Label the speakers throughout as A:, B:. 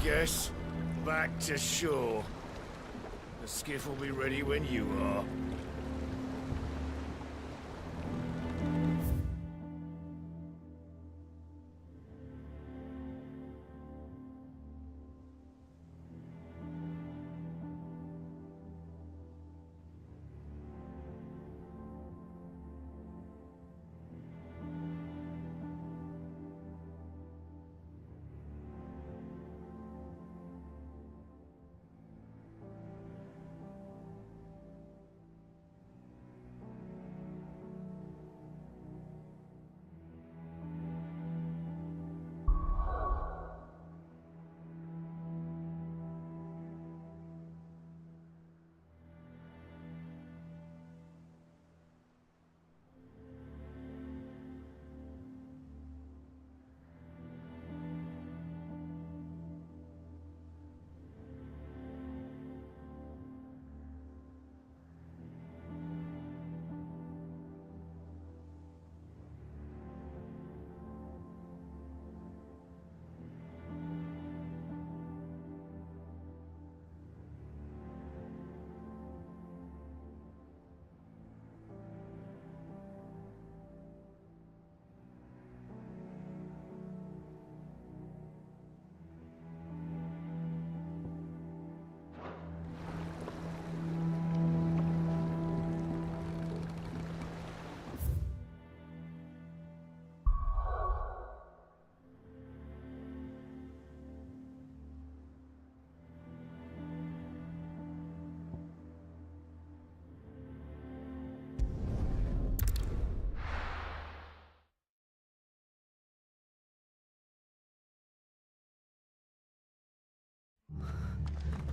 A: guess. Back to shore. The skiff will be ready when you are.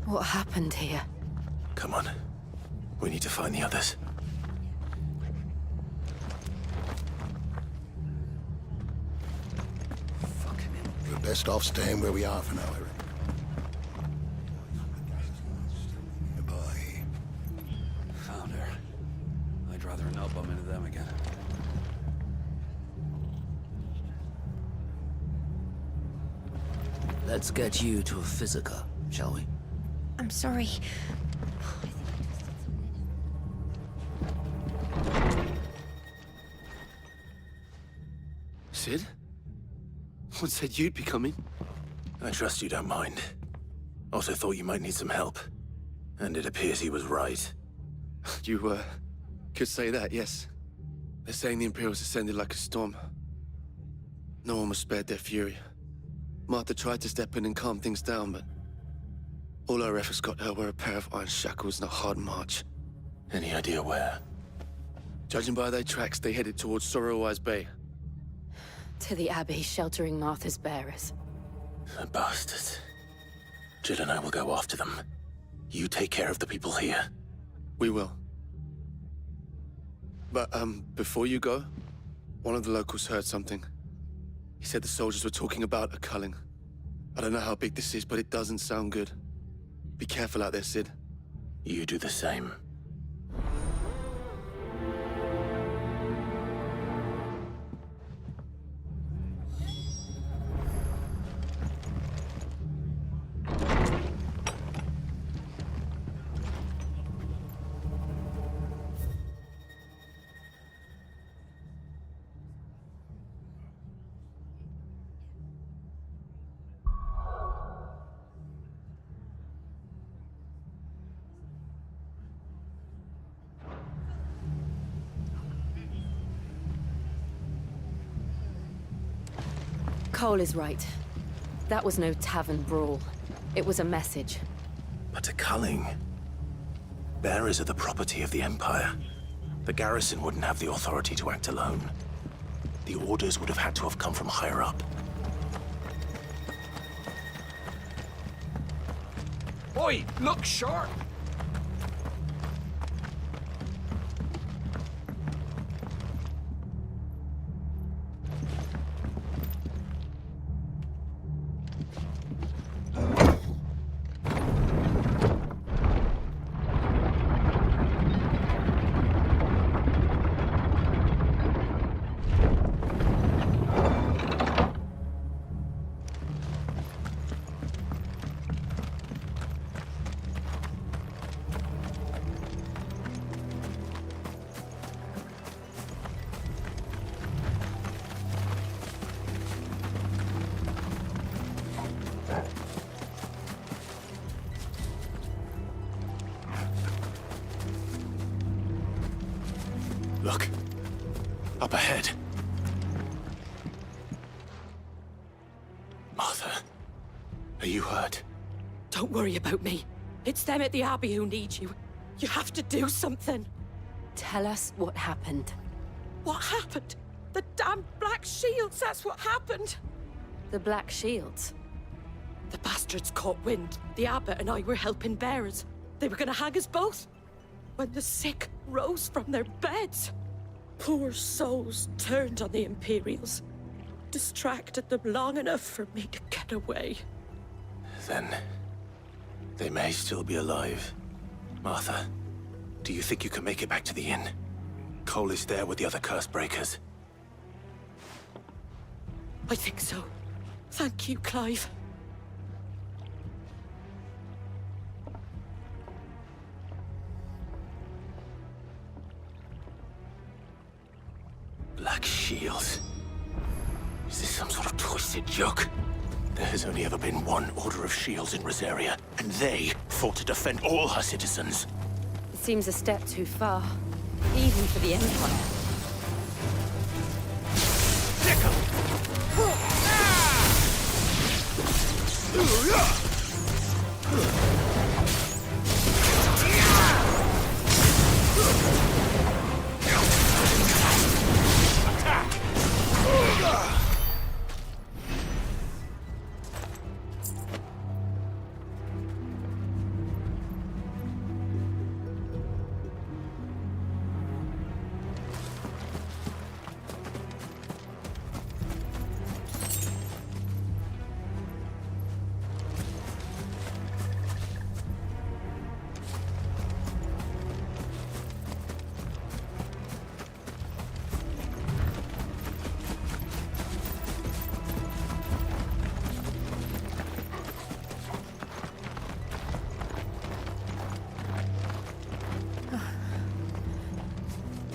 B: What happened here?
C: Come on. We need to find the others.
D: We're best off staying where we are for now, I reckon. Goodbye.
E: Found her. I'd rather not bump into them again.
F: Let's get you to a physica, shall we?
B: I'm sorry.
E: Sid? What said you'd be coming?
C: I trust you don't mind. Also thought you might need some help. And it appears he was right.
E: You, could say that, yes. They're saying the Imperials ascended like a storm. No one was spared their fury. Martha tried to step in and calm things down, but all our efforts got her were a pair of iron shackles and a hard march.
C: Any idea where?
E: Judging by their tracks, they headed towards Sorrowwise Bay.
B: To the Abbey sheltering Martha's bearers.
C: The bastards. Jill and I will go after them. You take care of the people here.
E: We will. But, before you go, one of the locals heard something. He said the soldiers were talking about a culling. I don't know how big this is, but it doesn't sound good. Be careful out there, Sid.
C: You do the same.
B: Cole is right. That was no tavern brawl. It was a message.
C: But a culling? Bearers are the property of the Empire. The garrison wouldn't have the authority to act alone. The orders would have had to have come from higher up.
A: Oi, look sharp!
C: Look. Up ahead. Martha, are you hurt?
G: Don't worry about me. It's them at the Abbey who need you. You have to do something.
B: Tell us what happened.
G: What happened? The damn Black Shields, that's what happened.
B: The Black Shields.
G: The bastards caught wind. The abbot and I were helping bearers. They were gonna hang us both. When the sick rose from their beds. Poor souls turned on the Imperials. Distracted them long enough for me to get away.
C: Then they may still be alive. Martha, do you think you can make it back to the inn? Cole is there with the other curse breakers.
G: I think so. Thank you, Clive.
C: Black Shields. Is this some sort of twisted joke? There has only ever been one Order of Shields in Rosaria, and they fought to defend all her citizens.
B: It seems a step too far, even for the Empire.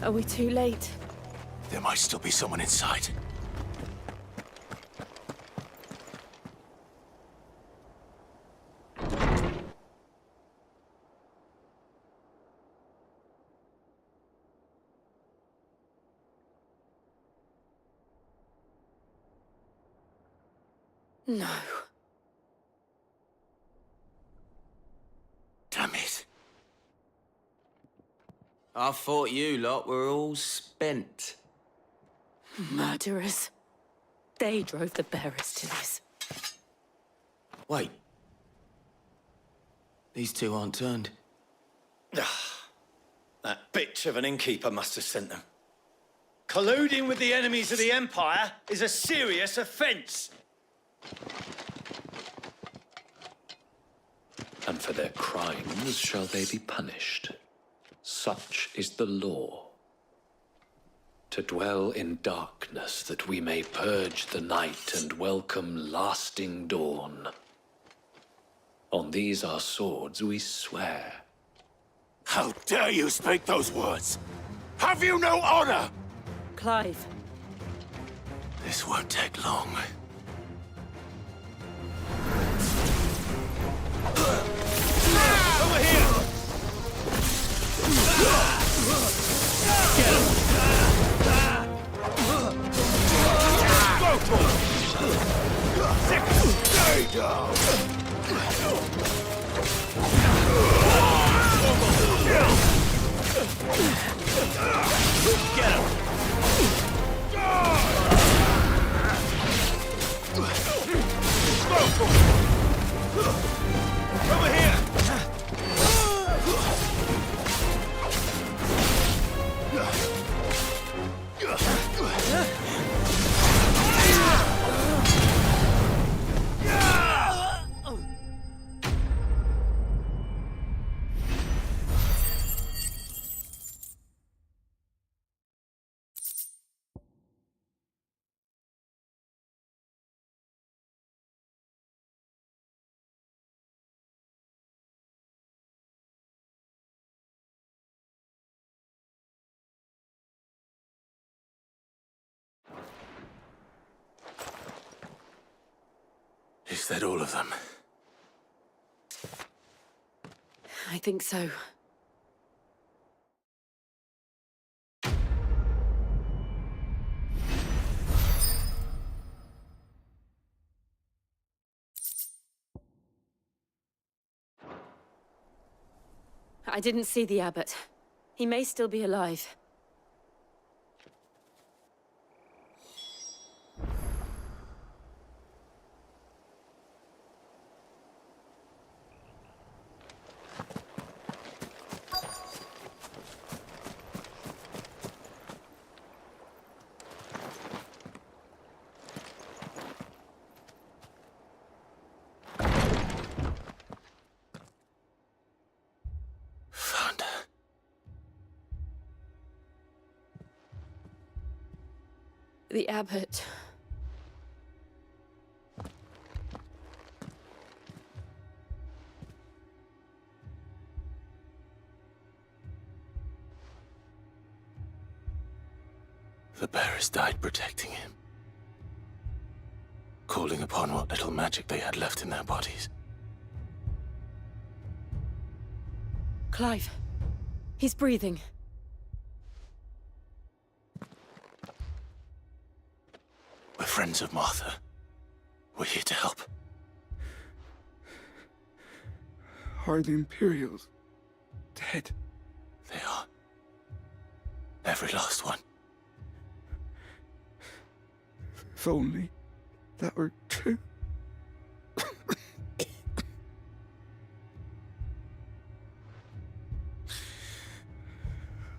B: Are we too late?
C: There might still be someone inside.
B: No.
C: Damn it.
F: I thought you lot were all spent.
B: Murderers. They drove the bearers to this.
F: Wait. These two aren't turned.
H: That bitch of an innkeeper must have sent them. Colluding with the enemies of the Empire is a serious offence.
I: And for their crimes shall they be punished. Such is the law. To dwell in darkness that we may purge the night and welcome lasting dawn. On these our swords we swear.
C: How dare you speak those words? Have you no honor?
B: Clive.
C: This won't take long.
H: Over here! Get him! Go for it! Stay down! Get him! Go for it! Over here!
C: Is that all of them?
B: I think so. I didn't see the abbot. He may still be alive. The abbot.
C: The bearers died protecting him, calling upon what little magic they had left in their bodies.
B: Clive. He's breathing.
C: We're friends of Martha. We're here to help.
J: Are the Imperials dead?
C: They are. Every last one.
J: If only that were true.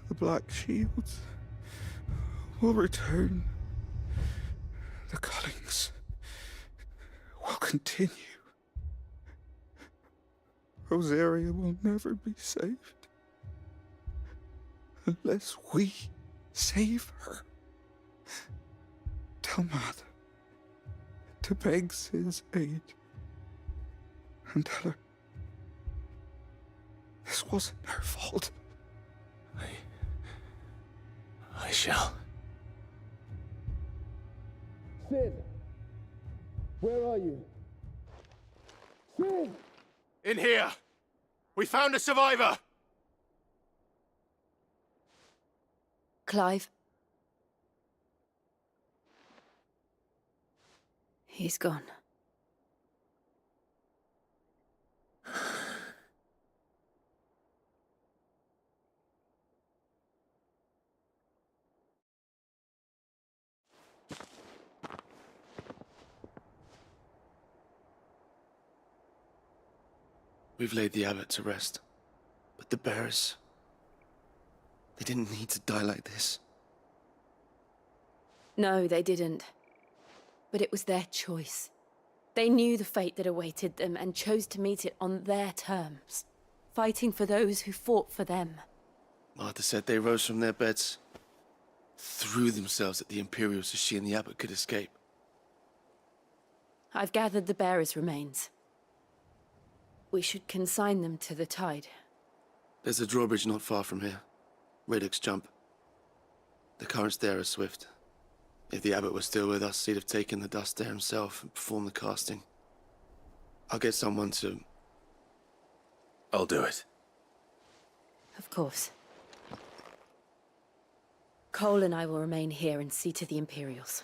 J: The Black Shields will return. The Cullings will continue. Rosaria will never be saved unless we save her. Tell Mother to beg Sid's aid and tell her this wasn't her fault.
C: I shall.
E: Sid! Where are you? Sid!
C: In here! We found a survivor!
B: Clive. He's gone.
E: We've laid the abbot to rest. But the bearers... they didn't need to die like this.
B: No, they didn't. But it was their choice. They knew the fate that awaited them and chose to meet it on their terms, fighting for those who fought for them.
E: Martha said they rose from their beds, threw themselves at the Imperials so she and the abbot could escape.
B: I've gathered the bearers' remains. We should consign them to the tide.
E: There's a drawbridge not far from here. Radix jump. The currents there are swift. If the abbot was still with us, he'd have taken the dust there himself and performed the casting. I'll get someone to...
C: I'll do it.
B: Of course. Cole and I will remain here and see to the Imperials.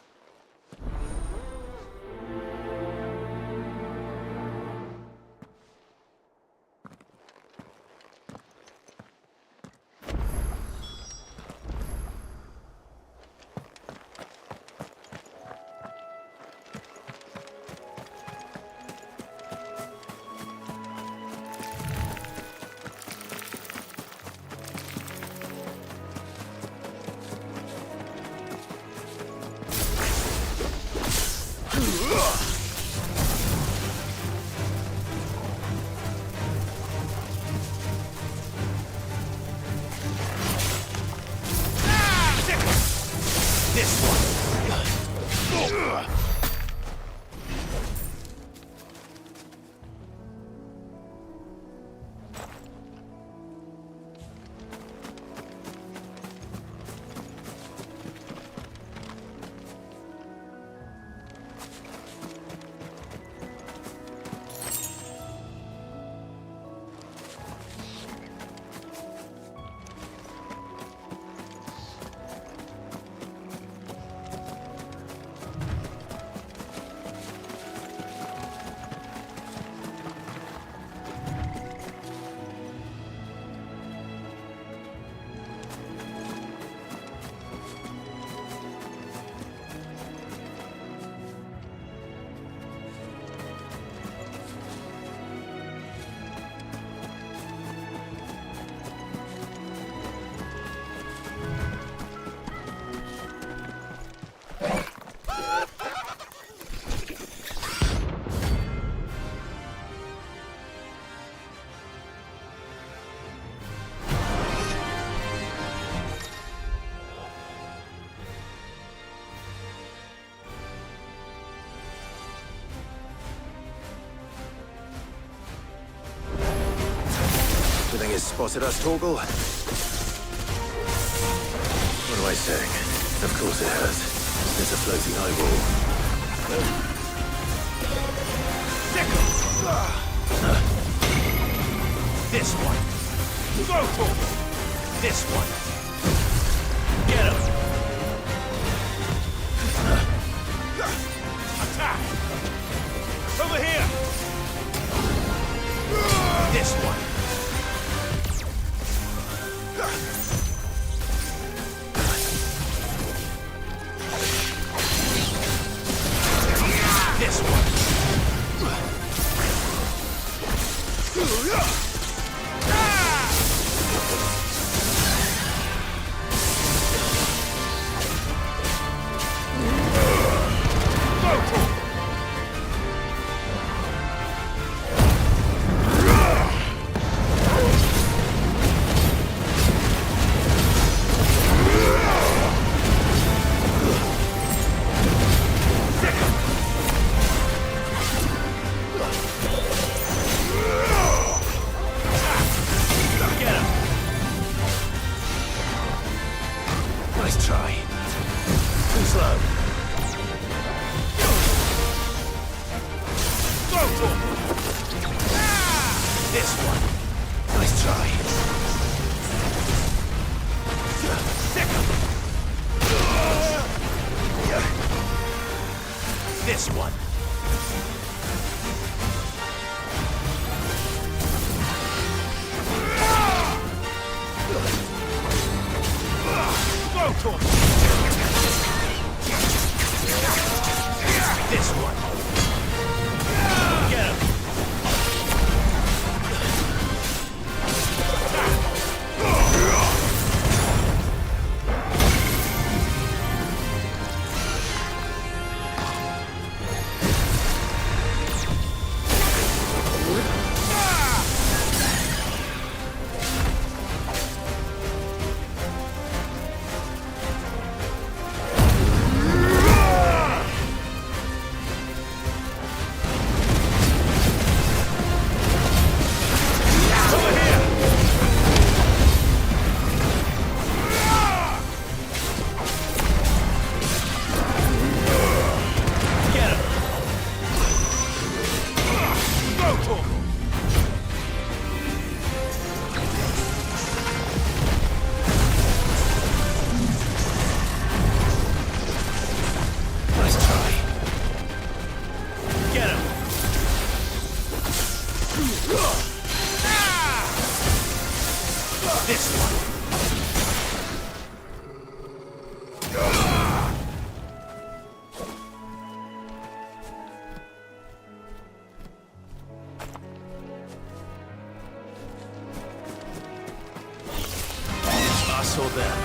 C: Just spotted us, Torgal. What am I saying? Of course it has. There's a floating eyeball.
A: This one. Go for it. This one. Get him. Attack. Over here. This one. This one.
C: Nice try. Too slow.
A: Go for it. This one.
C: Nice try.
A: This one. Go for it. This one. Get him. Us or them.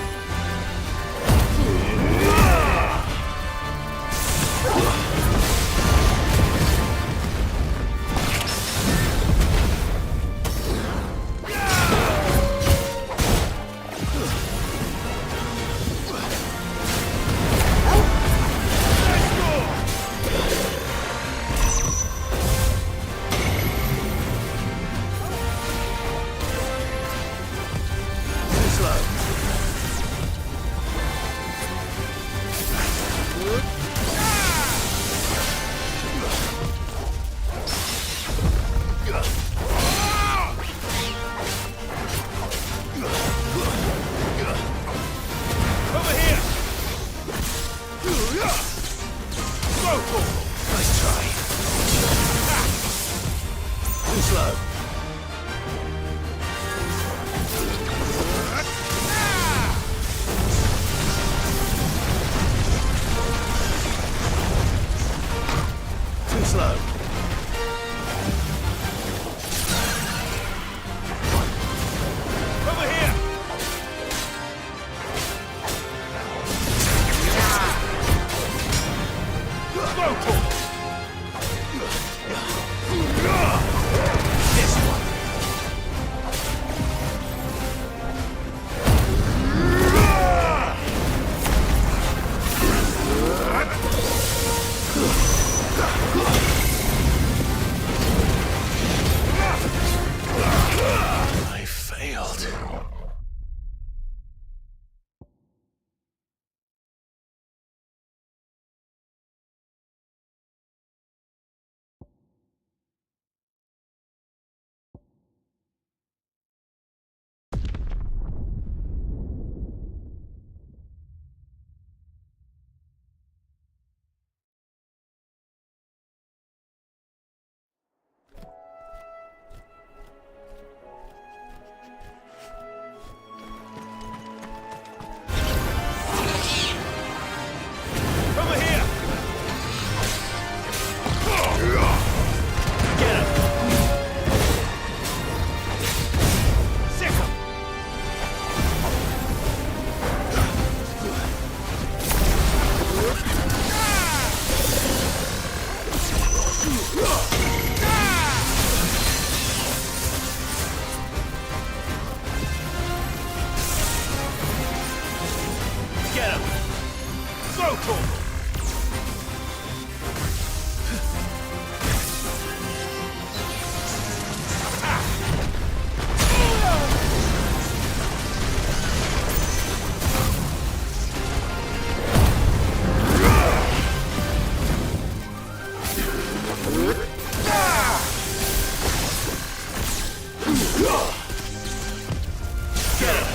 A: Get him!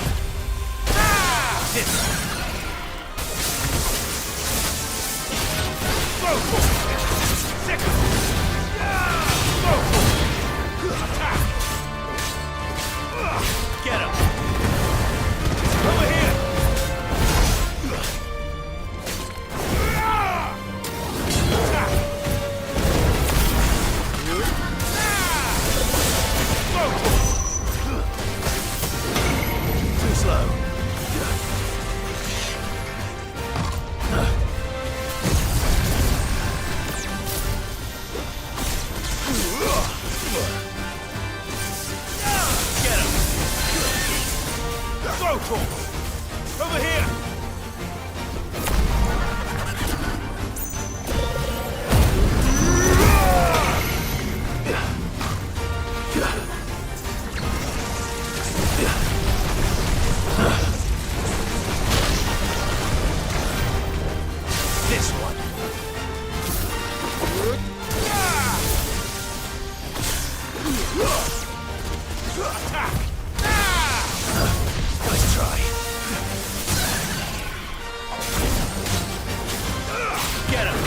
A: This. Go for it! Second! Go for it! Attack! Get him! Over here! Attack! Go for it!
C: Too slow.
A: Get him! Go for it! Over here! This one. Attack!
C: Nice try.
A: Get him!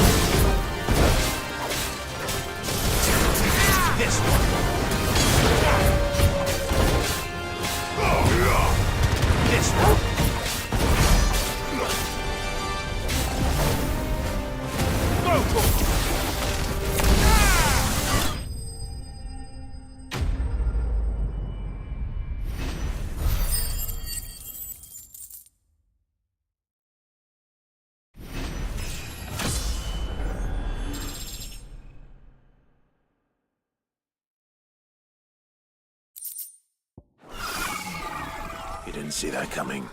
A: This one. This one. Go for it!
C: You didn't see that coming.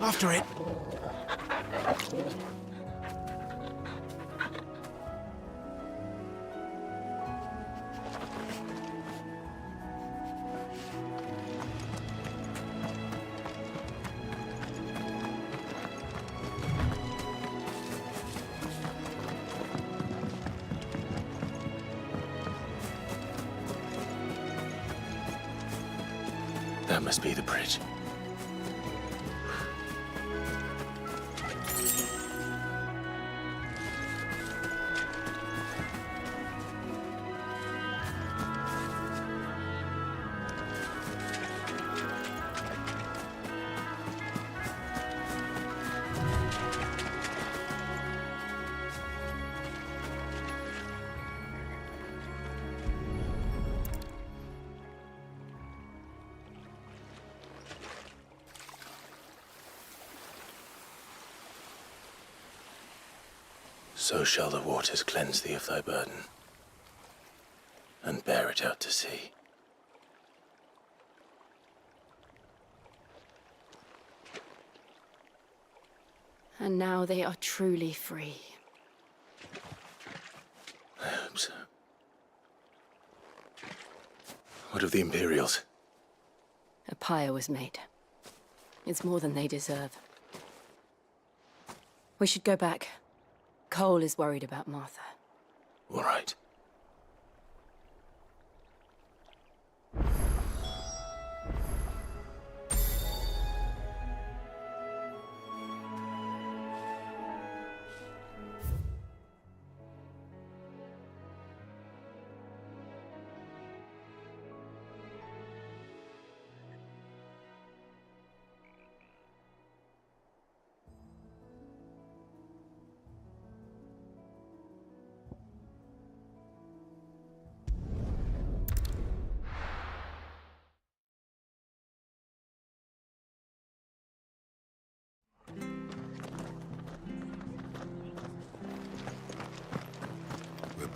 A: After it.
C: That must be the bridge. So shall the waters cleanse thee of thy burden, and bear it out to sea.
B: And now they are truly free.
C: I hope so. What of the Imperials?
B: A pyre was made. It's more than they deserve. We should go back. Cole is worried about Martha.
C: All right.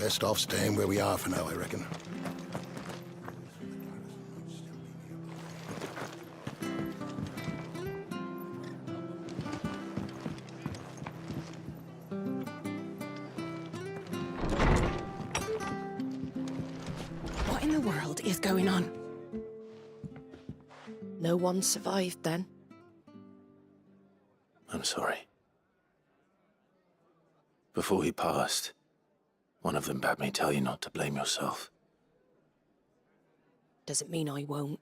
D: best off staying where we are for now, I reckon.
G: What in the world is going on? No one survived then?
C: I'm sorry. Before he passed, one of them bade me tell you not to blame yourself.
G: Doesn't mean I won't.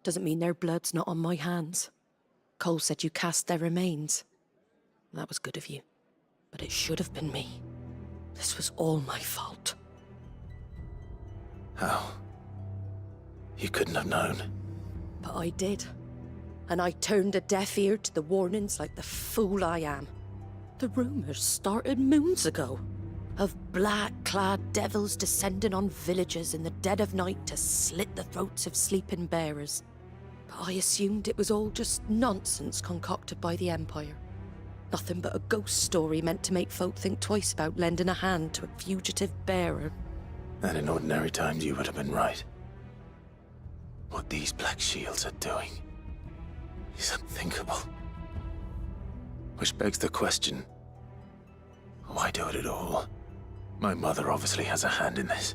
G: Doesn't mean their blood's not on my hands. Cole said you cast their remains. That was good of you. But it should have been me. This was all my fault.
C: How? You couldn't have known.
G: But I did. And I turned a deaf ear to the warnings like the fool I am. The rumours started moons ago. Of black-clad devils descending on villages in the dead of night to slit the throats of sleeping bearers. But I assumed it was all just nonsense concocted by the Empire. Nothing but a ghost story meant to make folk think twice about lending a hand to a fugitive bearer.
C: And in ordinary times you would have been right. What these Black Shields are doing is unthinkable. Which begs the question, why do it at all? My mother obviously has a hand in this.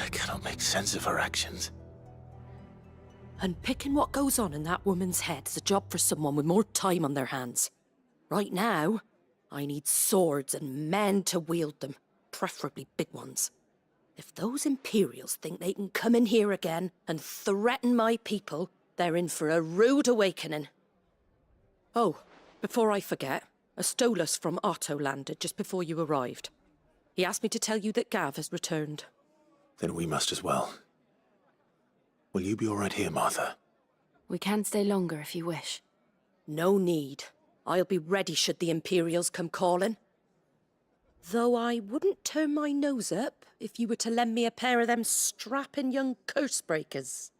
C: I cannot make sense of her actions.
G: And picking what goes on in that woman's head is a job for someone with more time on their hands. Right now, I need swords and men to wield them, preferably big ones. If those Imperials think they can come in here again and threaten my people, they're in for a rude awakening. Oh, before I forget, a Stolas from Otto landed just before you arrived. He asked me to tell you that Gav has returned.
C: Then we must as well. Will you be all right here, Martha?
B: We can stay longer if you wish.
G: No need. I'll be ready should the Imperials come calling. Though I wouldn't turn my nose up if you were to lend me a pair of them strapping young curse breakers.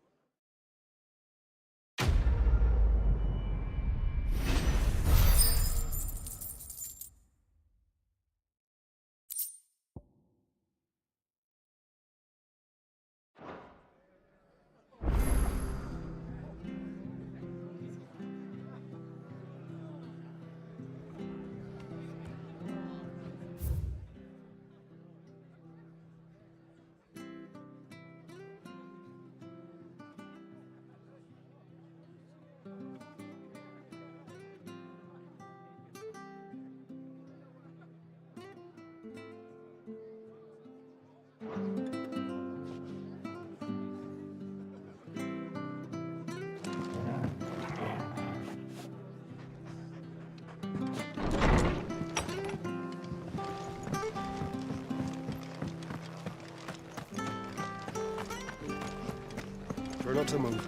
D: Try not to move.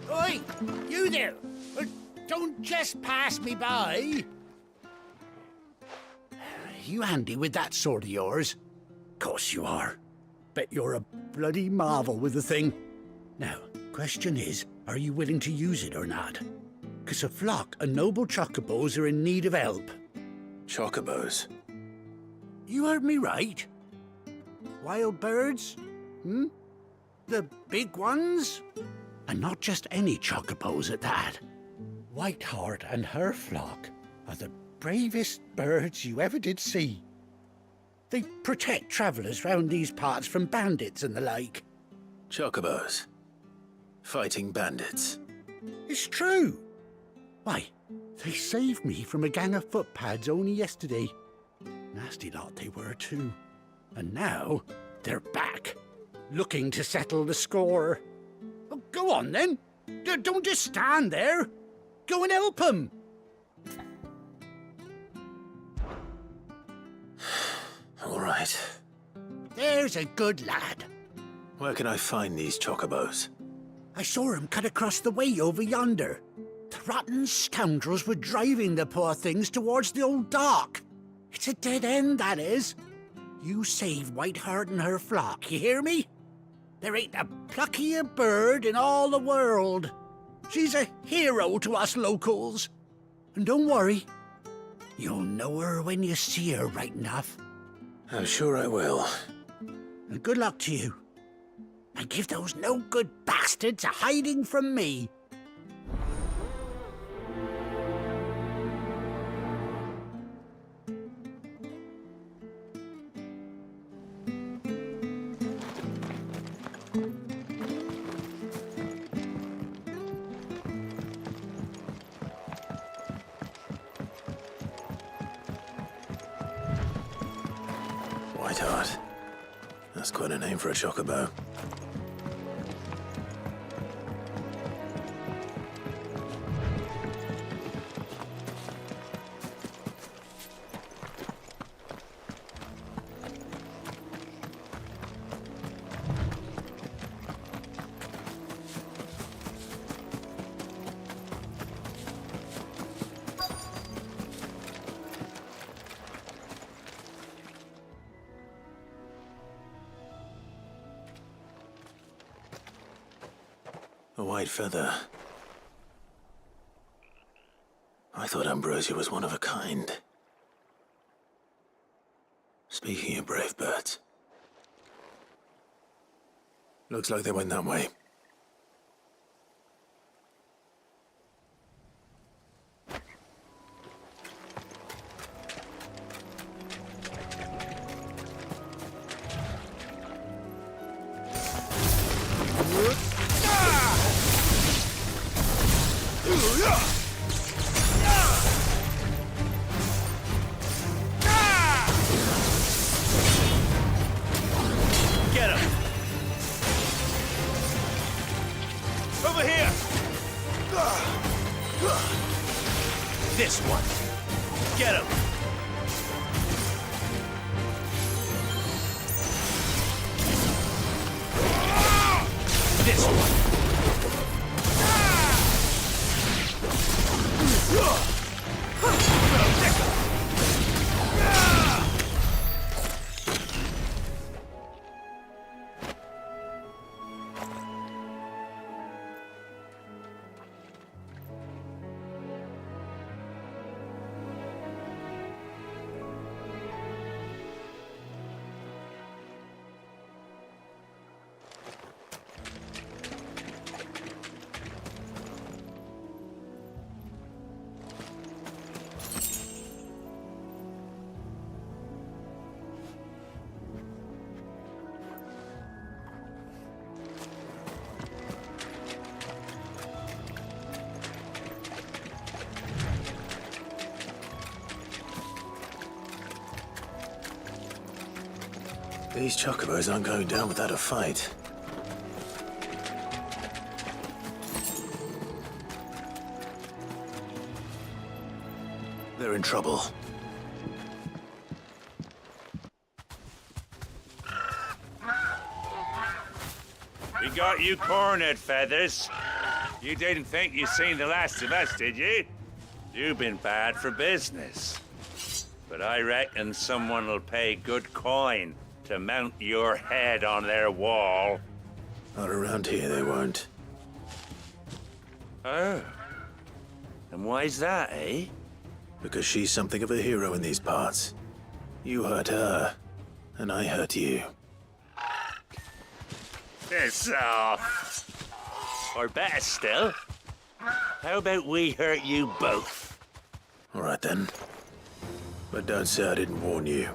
A: Oi! You there! Don't just pass me by! You handy with that sword of yours? Course you are. Bet you're a bloody marvel with the thing. Now, question is, are you willing to use it or not? 'Cause a flock of noble chocobos are in need of help.
C: Chocobos?
A: You heard me right. Wild birds? The big ones? And not just any chocobos at that. Whiteheart and her flock are the bravest birds you ever did see. They protect travellers round these parts from bandits and the like.
C: Chocobos. Fighting bandits.
A: It's true. Why, they saved me from a gang of footpads only yesterday. Nasty lot they were too. And now they're back, looking to settle the score. Well, go on then. Don't just stand there. Go and help them.
C: All right.
A: There's a good lad.
C: Where can I find these chocobos?
A: I saw him cut across the way over yonder. The rotten scoundrels were driving the poor things towards the old dock. It's a dead end, that is. You save Whiteheart and her flock, you hear me? There ain't a pluckier bird in all the world. She's a hero to us locals. And don't worry, you'll know her when you see her right enough.
C: I'm sure I will.
A: And good luck to you. And give those no-good bastards a hiding from me.
C: Whiteheart. That's quite a name for a chocobo. A white feather. I thought Ambrosia was one of a kind. Speaking of brave birds. Looks like they went that way.
H: Get him! Over here! This one. Get him! This one.
C: These chocobos aren't going down without a fight. They're in trouble.
K: We got you cornered, Feathers. You didn't think you'd seen the last of us, did you? You've been bad for business. But I reckon someone will pay good coin to mount your head on their wall.
C: Not around here, they won't.
K: Oh. And why's that, eh?
C: Because she's something of a hero in these parts. You hurt her, and I hurt you.
K: Piss off. Or better still, how about we hurt you both?
C: All right then. But don't say I didn't warn you.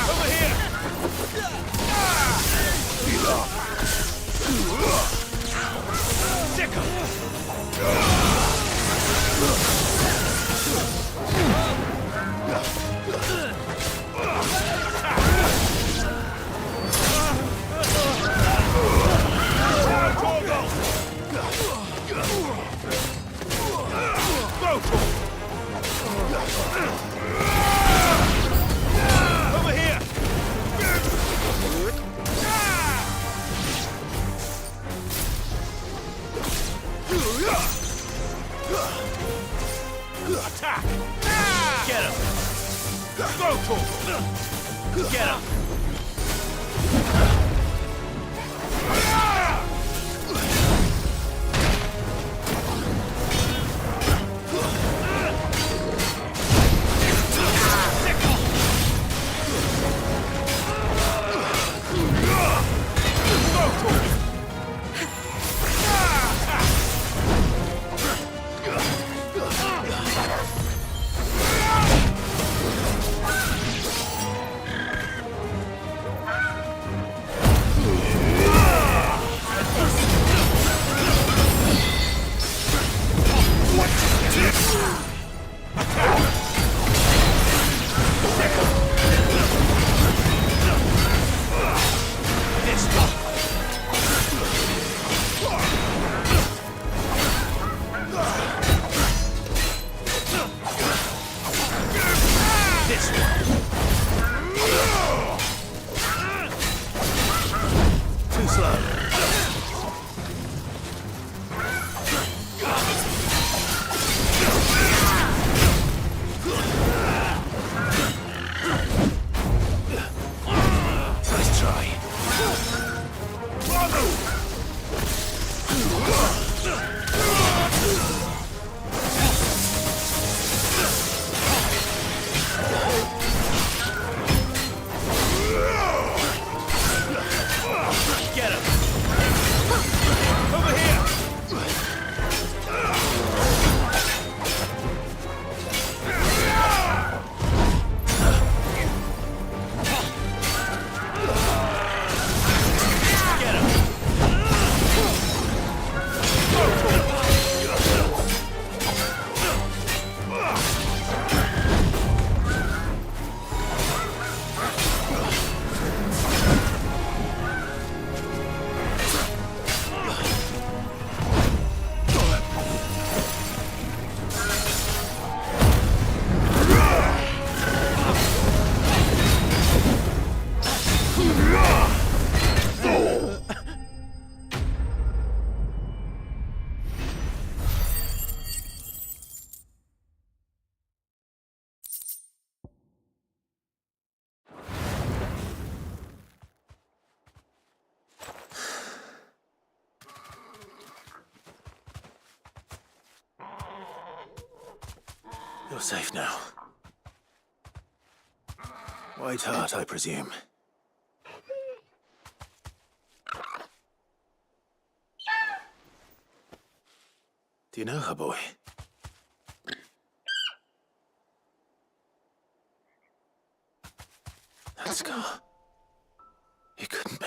H: Over here! Sickle! Over here! Attack! Get him! Go to him! Get him!
C: You're safe now. White heart, I presume. Do you know her, boy? That scar. It couldn't be.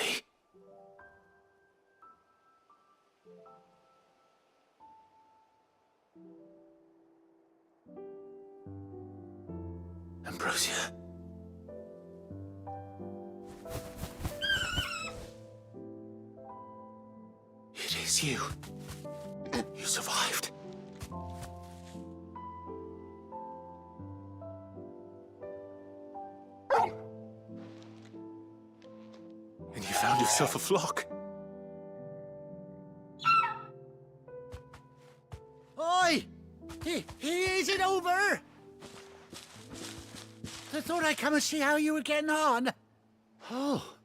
C: Ambrosia. It is you. You survived. And you found yourself a flock.
A: Oi! Is it over? I thought I'd come and see how you were getting on. Oh,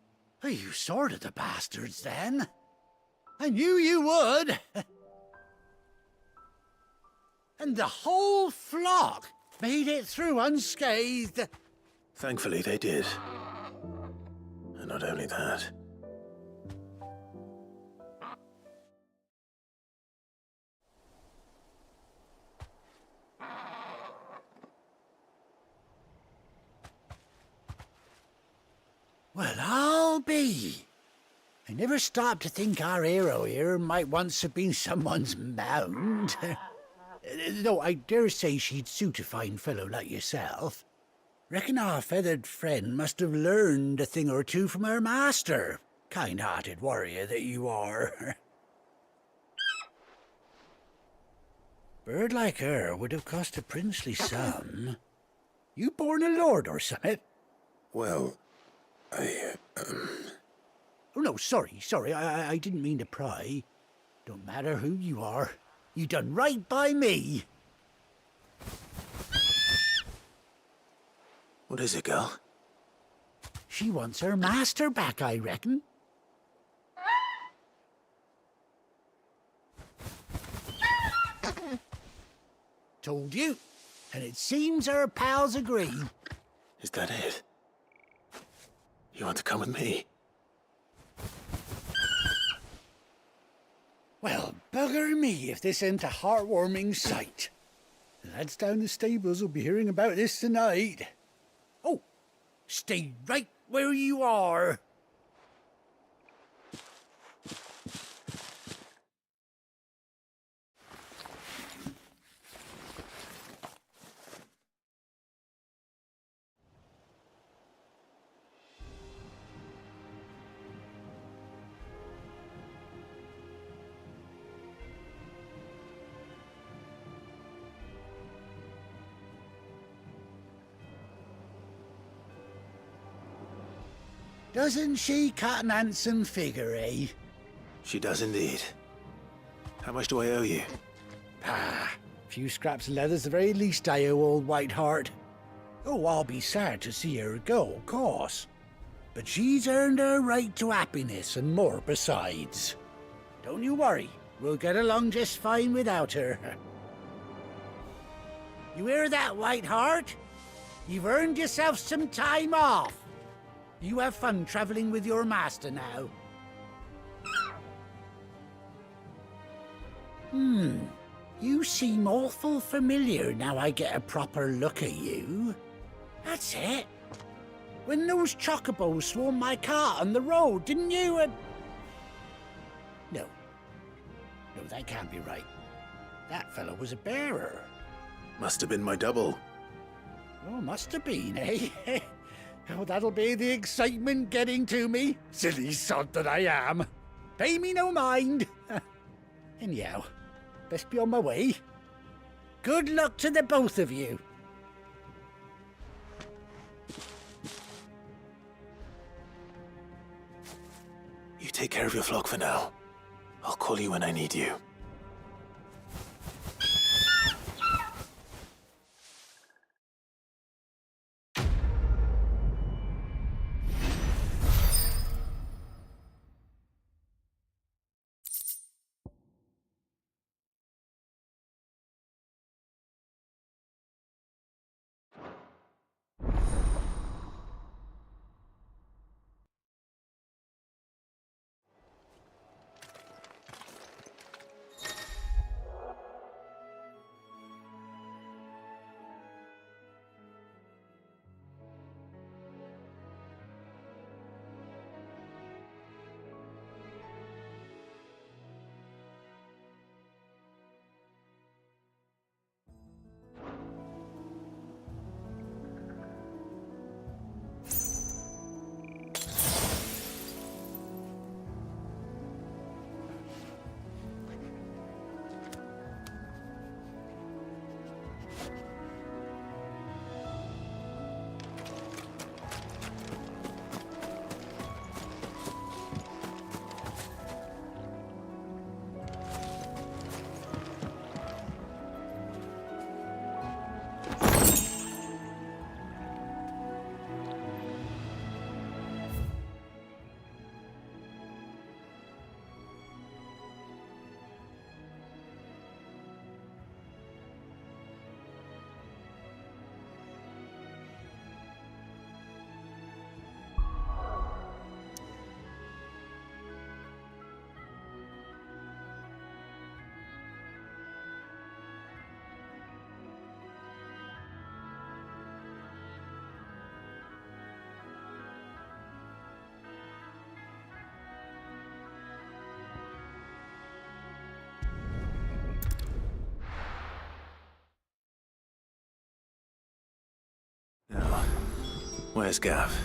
A: you sorted the bastards then. I knew you would. And the whole flock made it through unscathed.
C: Thankfully, they did. And not only that.
A: Well, I'll be. I never stopped to think our hero here might once have been someone's mount. Though I dare say she'd suit a fine fellow like yourself. Reckon our feathered friend must have learned a thing or two from her master. Kind-hearted warrior that you are. Bird like her would have cost a princely sum. You born a lord or something?
C: Well,
A: Oh, no, sorry. I didn't mean to pry. Don't matter who you are. You done right by me.
C: What is it, girl?
A: She wants her master back, I reckon. Told you. And it seems her pals agree.
C: Is that it? You want to come with me?
A: Well, bugger me if this ain't a heartwarming sight. The lads down the stables will be hearing about this tonight. Oh, stay right where you are. Doesn't she cut an handsome figure, eh?
C: She does indeed. How much do I owe you?
A: Ah, a few scraps of leather's the very least I owe old Whiteheart. Oh, I'll be sad to see her go, of course. But she's earned her right to happiness and more besides. Don't you worry, we'll get along just fine without her. You hear that, Whiteheart? You've earned yourself some time off. You have fun traveling with your master now. You seem awful familiar now I get a proper look at you. That's it. When those chocobos swarmed my cart on the road, didn't you? No, that can't be right. That fellow was a bearer.
C: Must have been my double.
A: Oh, must have been, eh? Oh, that'll be the excitement getting to me. Silly sod that I am. Pay me no mind. Anyhow, best be on my way. Good luck to the both of you.
C: You take care of your flock for now. I'll call you when I need you. Where's Gav?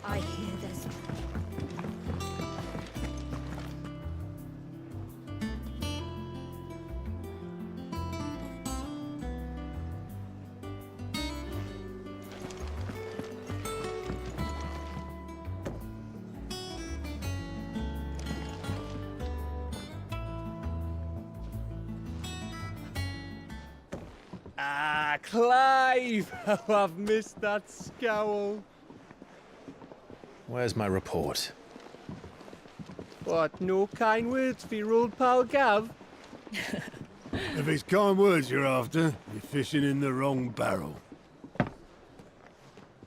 G: I hear this.
J: Ah, Clive! Oh, I've missed that scowl.
C: Where's my report?
J: What, no kind words for your old pal Gav?
D: If it's kind words you're after, you're fishing in the wrong barrel.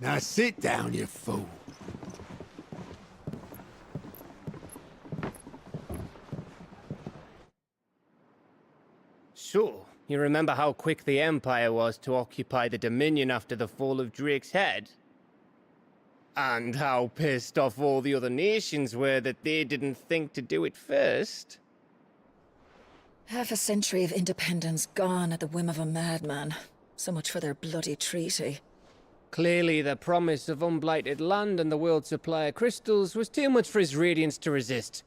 D: Now sit down, you fool.
J: So, you remember how quick the Empire was to occupy the Dominion after the fall of Drake's head? And how pissed off all the other nations were that they didn't think to do it first?
L: Half a century of independence gone at the whim of a madman. So much for their bloody treaty.
J: Clearly, the promise of unblighted land and the world's supply of crystals was too much for his radiance to resist.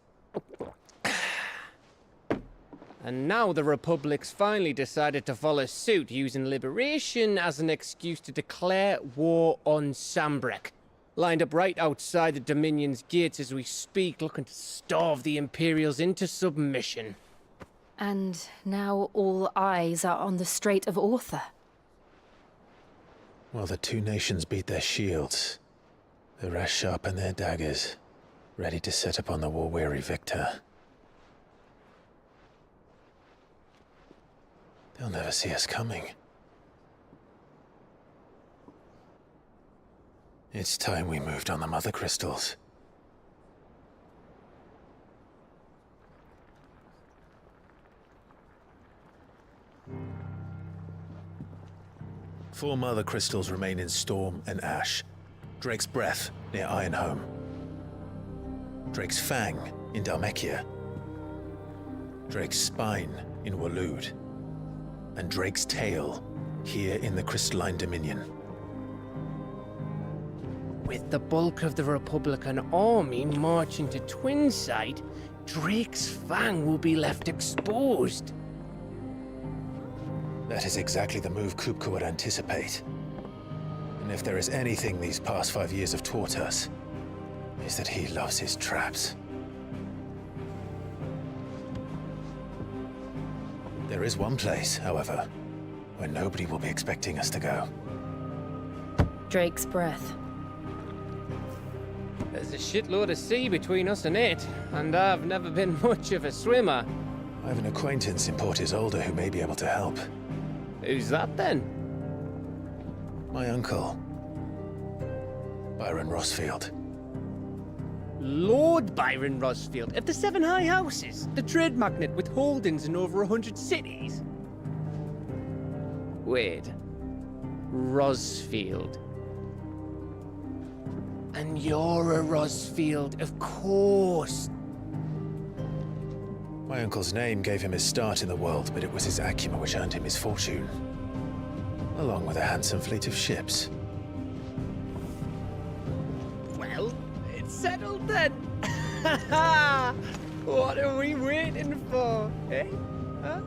J: And now the Republic's finally decided to follow suit, using liberation as an excuse to declare war on Sambrek. Lined up right outside the Dominion's gates as we speak, looking to starve the Imperials into submission.
B: And now all eyes are on the Strait of Author.
C: Well, the two nations beat their shields. The rest sharpen their daggers, ready to set upon the war-weary victor. They'll never see us coming. It's time we moved on the mother crystals. Four mother crystals remain in Storm and Ash. Drake's Breath near Ironhome. Drake's Fang in Dhalmekia. Drake's Spine in Waloed. And Drake's Tail here in the Crystalline Dominion.
J: With the bulk of the Republican army marching to Twinside, Drake's Fang will be left exposed.
C: That is exactly the move Kupka would anticipate. And if there is anything these past 5 years have taught us, is that he loves his traps. There is one place, however, where nobody will be expecting us to go.
B: Drake's Breath.
J: There's a shitload of sea between us and it, and I've never been much of a swimmer.
C: I have an acquaintance in Port Isolde who may be able to help.
J: Who's that then?
C: My uncle, Byron Rossfield.
J: Lord Byron Rossfield of the Seven High Houses, the trade magnate with holdings in over 100 cities. Wait, Rossfield. And you're a Rossfield, of course.
C: My uncle's name gave him his start in the world, but it was his acumen which earned him his fortune. Along with a handsome fleet of ships.
J: Well, it's settled then. What are we waiting for, eh? Huh?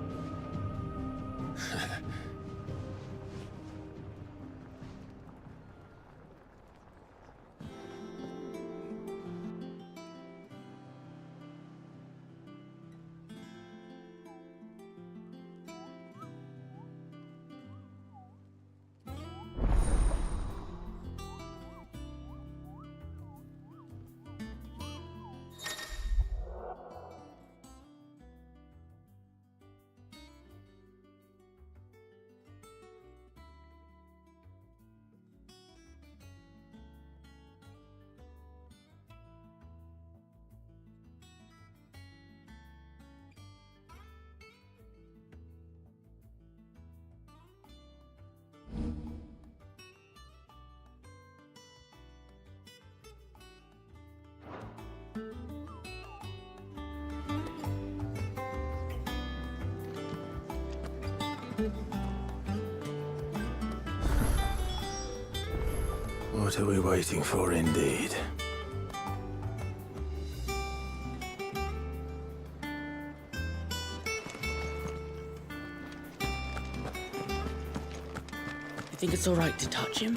C: What are we waiting for, indeed?
M: You think it's all right to touch him?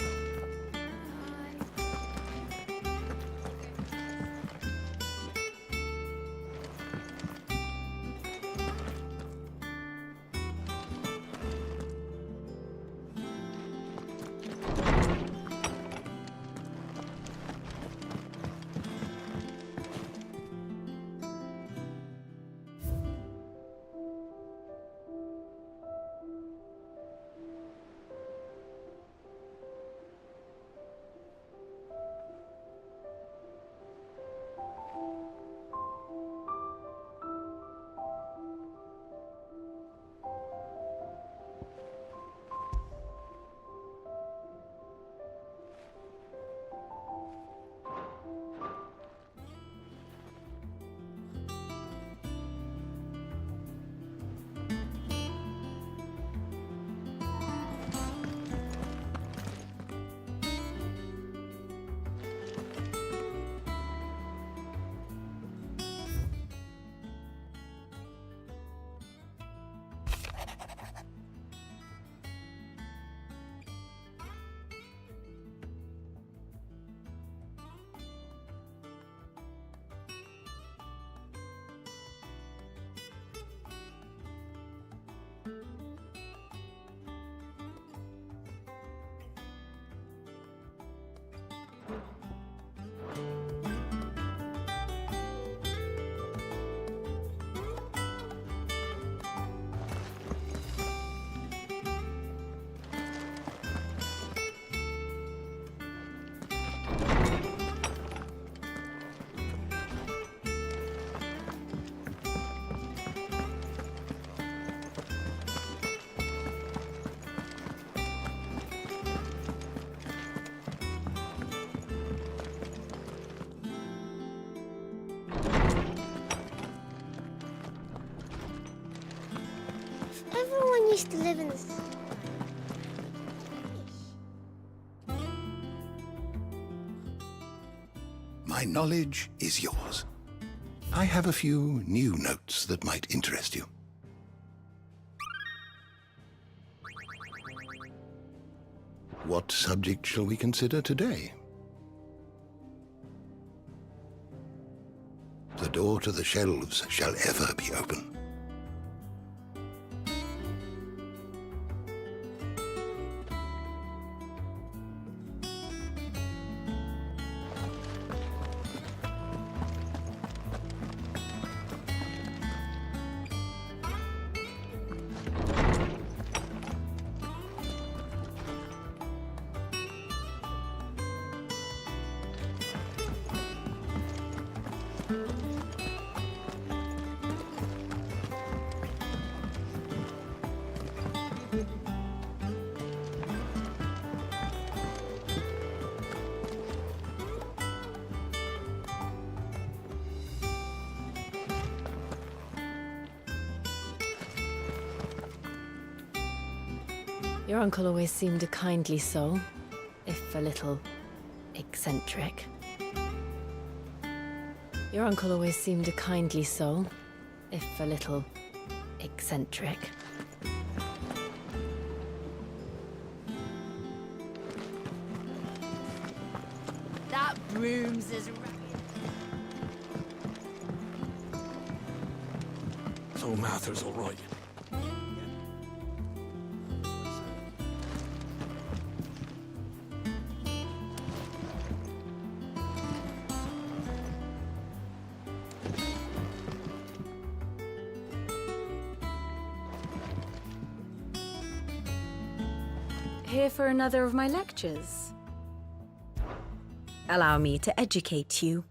N: Everyone used to live in this.
O: My knowledge is yours. I have a few new notes that might interest you. What subject shall we consider today? The door to the shelves shall ever be open.
B: Your uncle always seemed a kindly soul, if a little eccentric. Your uncle always seemed a kindly soul, if a little eccentric.
N: That broom's as ragged.
D: So Mather's all right.
P: Here for another of my lectures. Allow me to educate you.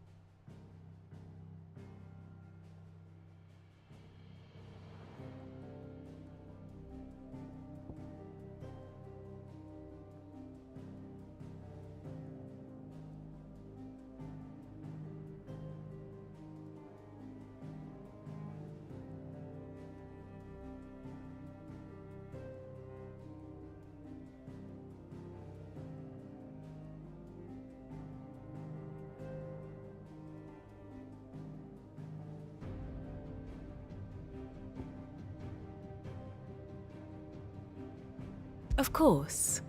P: Of course.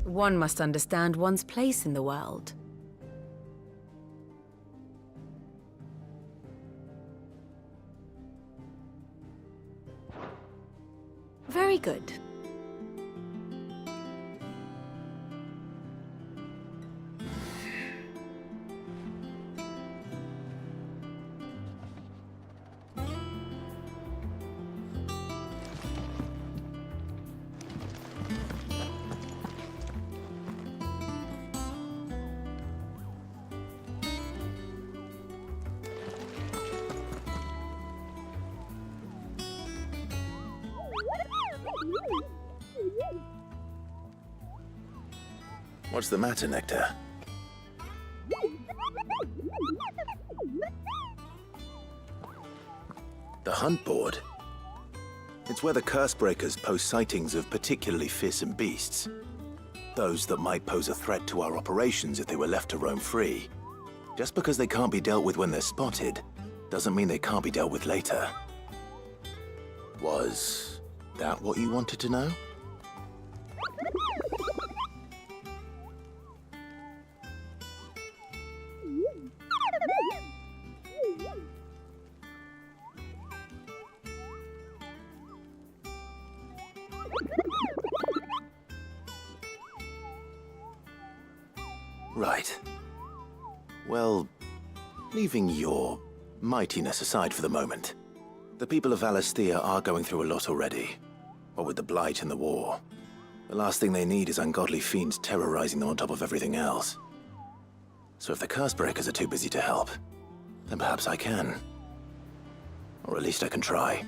P: One must understand one's place in the world. Very good.
C: What's the matter, Nectar? The hunt board? It's where the curse breakers post sightings of particularly fearsome beasts. Those that might pose a threat to our operations if they were left to roam free. Just because they can't be dealt with when they're spotted, doesn't mean they can't be dealt with later. Was that what you wanted to know? Right. Well, leaving your mightiness aside for the moment, the people of Valisthea are going through a lot already. What with the Blight and the war. The last thing they need is ungodly fiends terrorizing them on top of everything else. So if the curse breakers are too busy to help, then perhaps I can. Or at least I can try.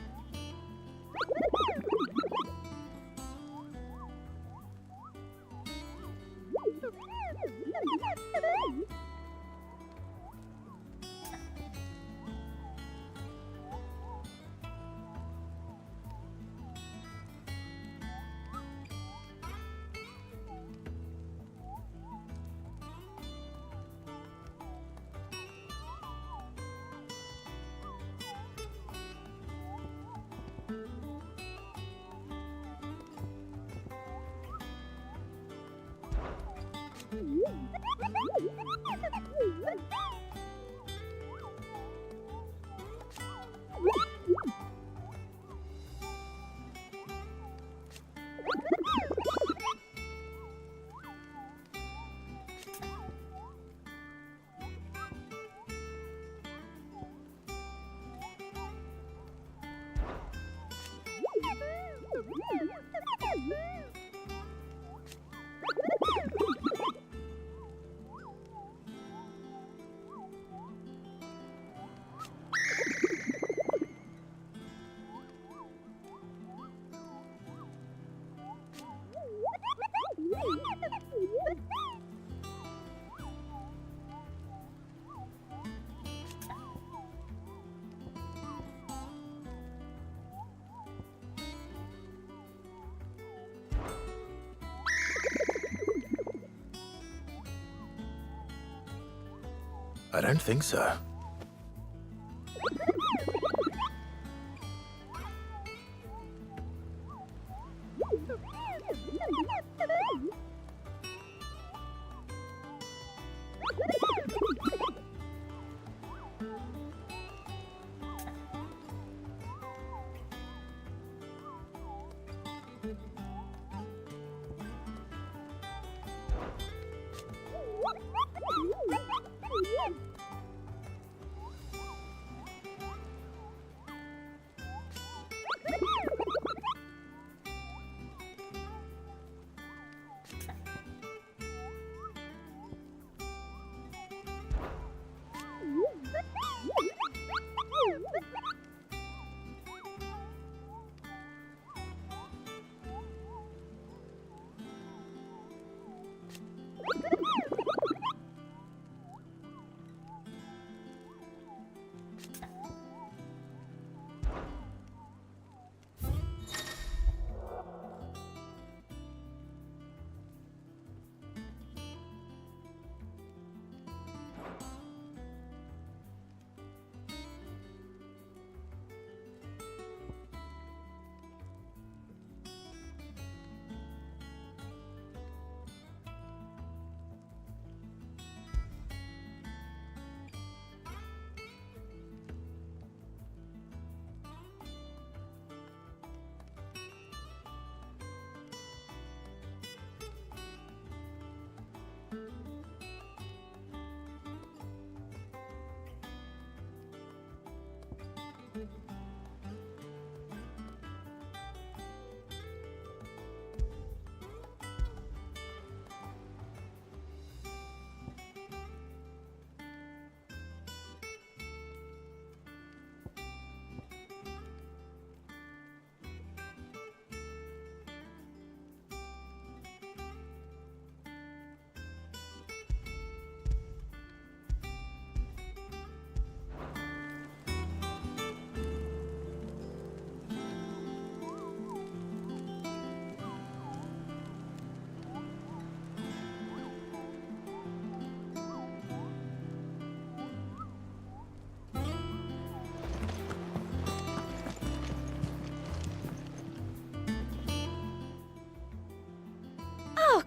C: I don't think so.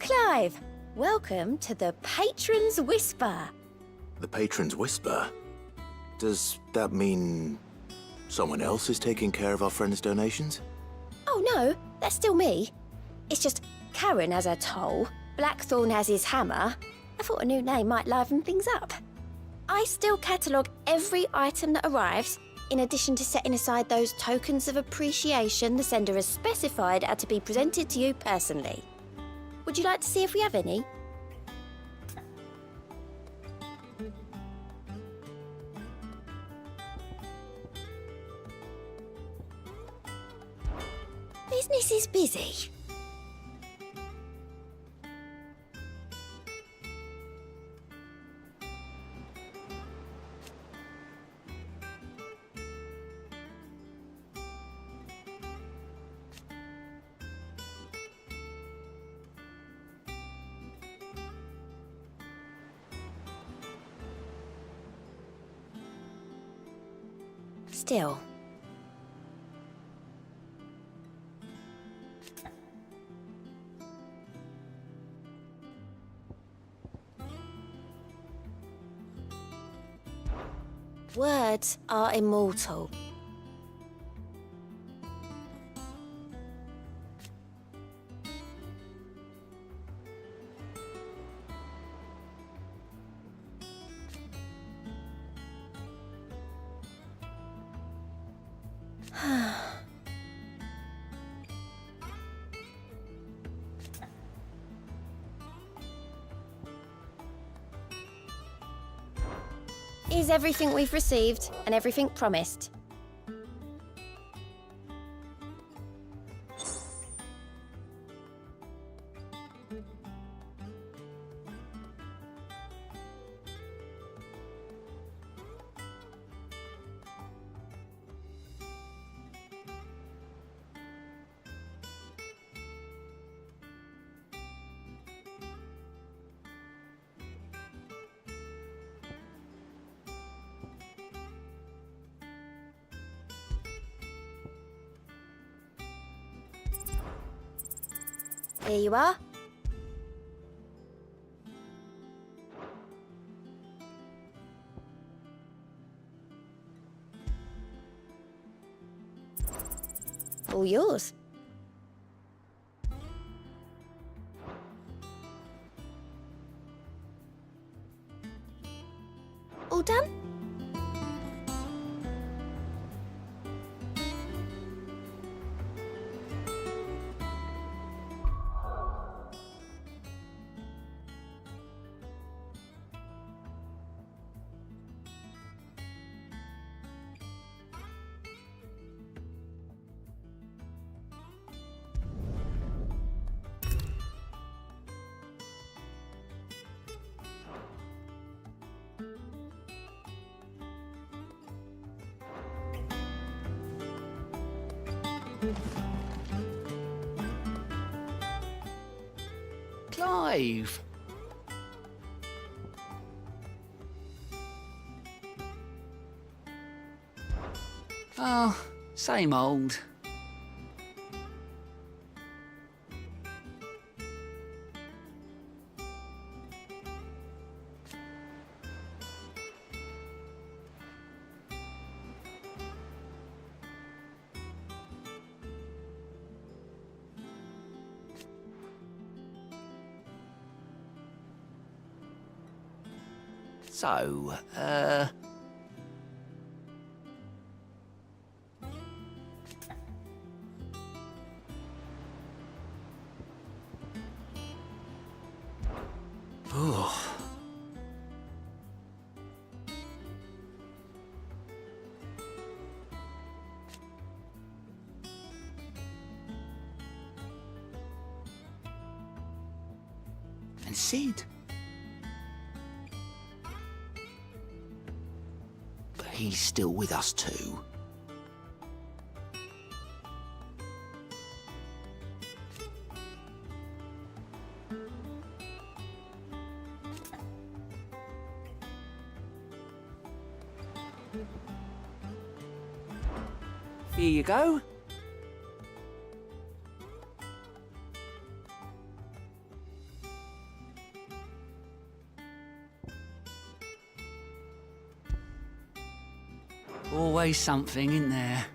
Q: Clive, welcome to the Patron's Whisper.
C: The Patron's Whisper? Does that mean someone else is taking care of our friend's donations?
Q: Oh no, that's still me. It's just Karen has her toll, Blackthorn has his hammer. I thought a new name might liven things up. I still catalogue every item that arrives, in addition to setting aside those tokens of appreciation the sender has specified are to be presented to you personally. Would you like to see if we have any? Business is busy. Still. Words are immortal. Is everything we've received and everything promised? Here you are. All yours. All done?
A: Clive! Oh, same old. So, oh. And Sid. But he's still with us too. Here you go.
R: Always something, isn't there?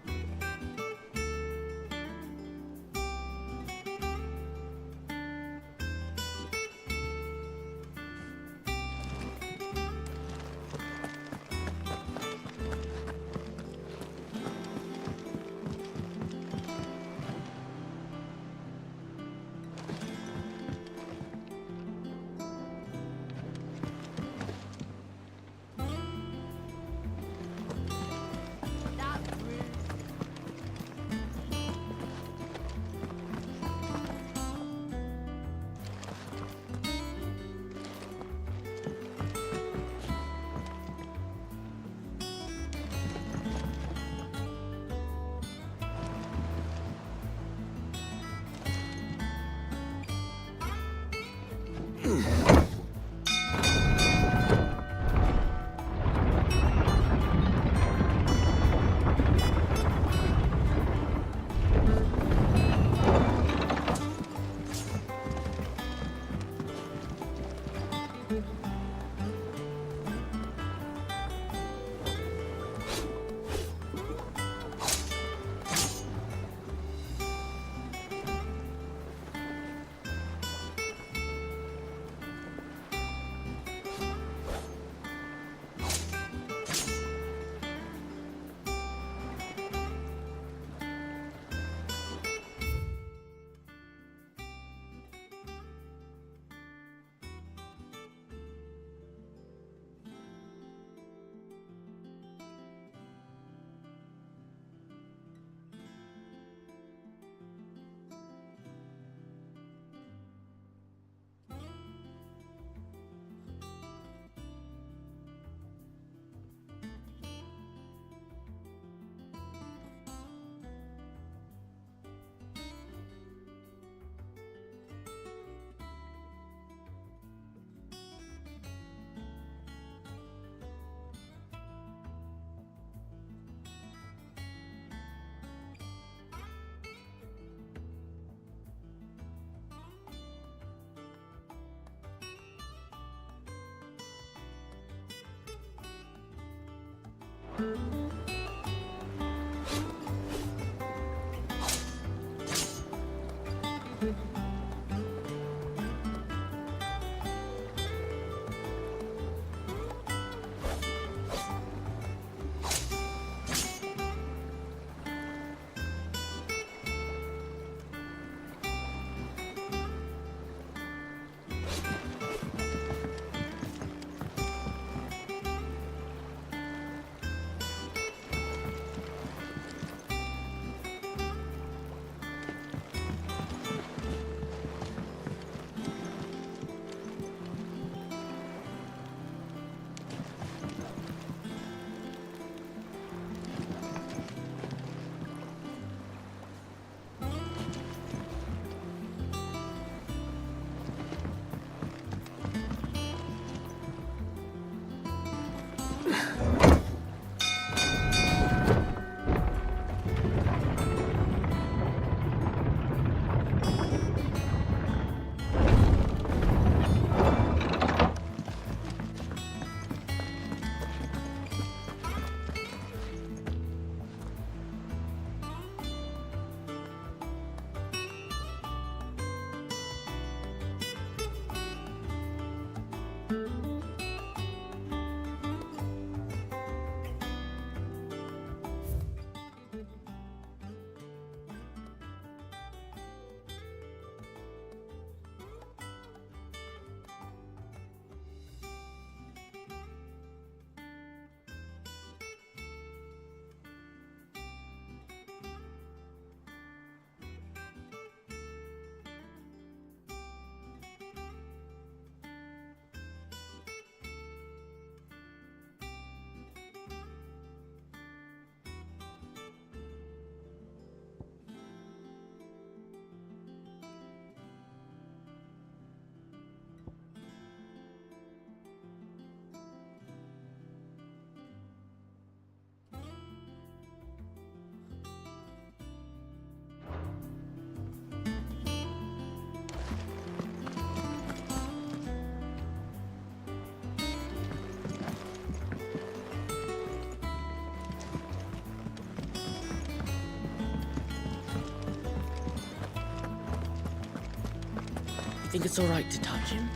M: You think it's all right to touch him?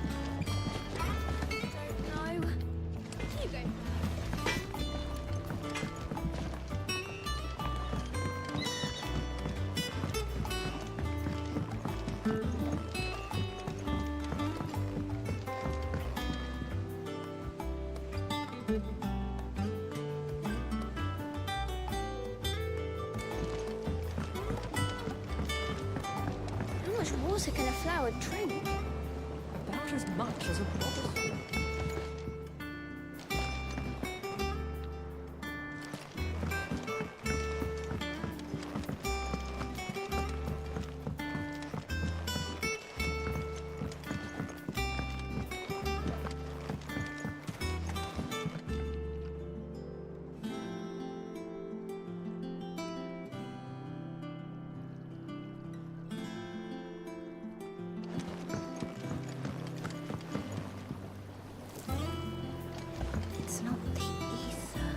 N: No. You go. How much water can a flower drink?
L: About as much as a bottle.
N: It's not the ether.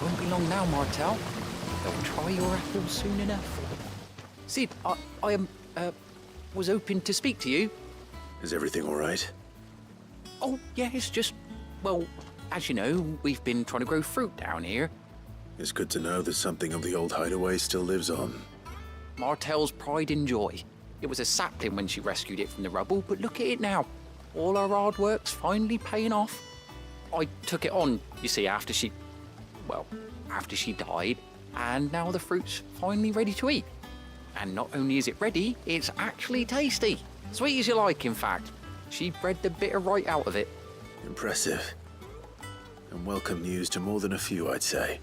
S: Won't be long now, Martel. They'll try your apple soon enough. Sid, I was hoping to speak to you.
C: Is everything all right?
S: Oh, yeah, it's just, well, as you know, we've been trying to grow fruit down here.
C: It's good to know that something of the old hideaway still lives on.
S: Martel's pride and joy. It was a sapling when she rescued it from the rubble, but look at it now. All our hard work's finally paying off. I took it on, you see, after she died, and now the fruit's finally ready to eat. And not only is it ready, it's actually tasty. Sweet as you like, in fact. She bred the bitter right out of it.
C: Impressive. And welcome news to more than a few, I'd say.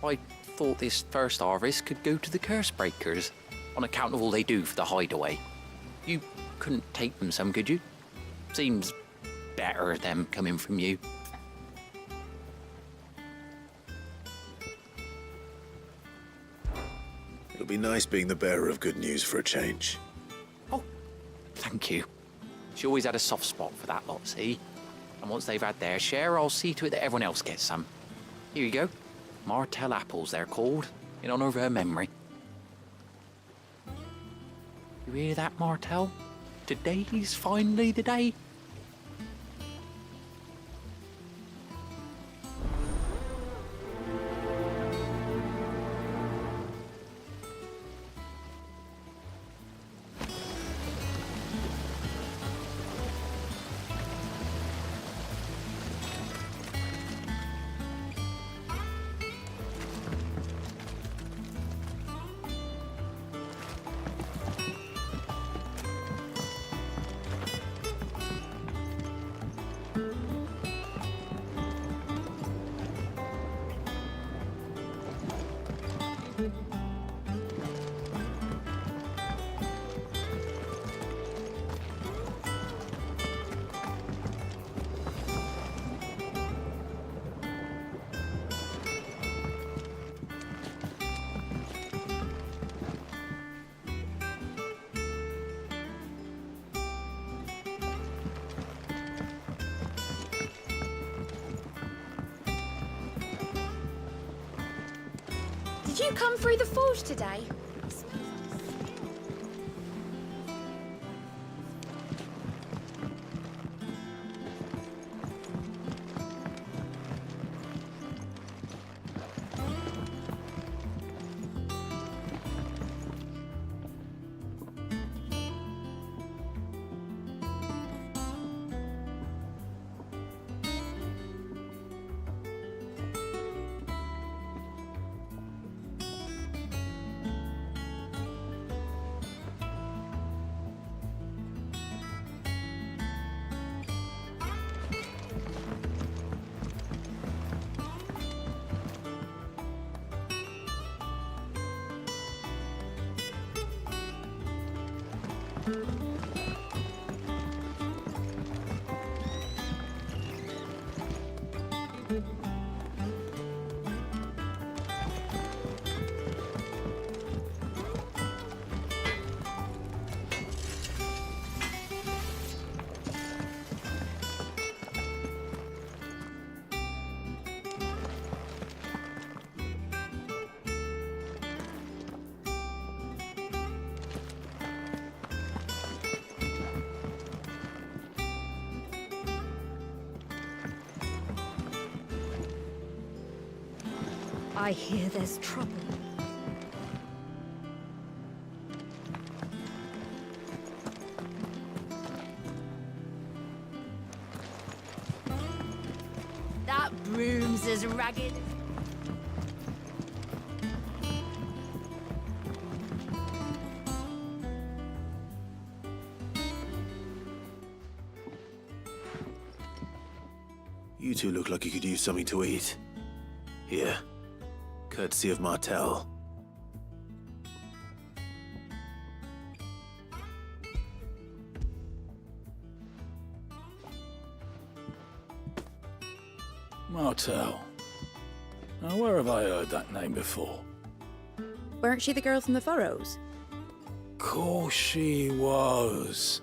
S: I thought this first harvest could go to the curse breakers, on account of all they do for the hideaway. You couldn't take them some, could you? Seems better them coming from you.
C: It'll be nice being the bearer of good news for a change.
S: Thank you. She always had a soft spot for that lot, see? And once they've had their share, I'll see to it that everyone else gets some. Here you go. Martel apples, they're called, in honor of her memory. You hear that, Martel? Today's finally the day.
N: Did you come through the forge today?
P: I hear there's trouble.
N: That broom's as ragged.
C: You two look like you could use something to eat. Here, courtesy of Martel.
T: Martel. Now, where have I heard that name before?
P: Weren't she the girl from the Furrows?
T: Course she was.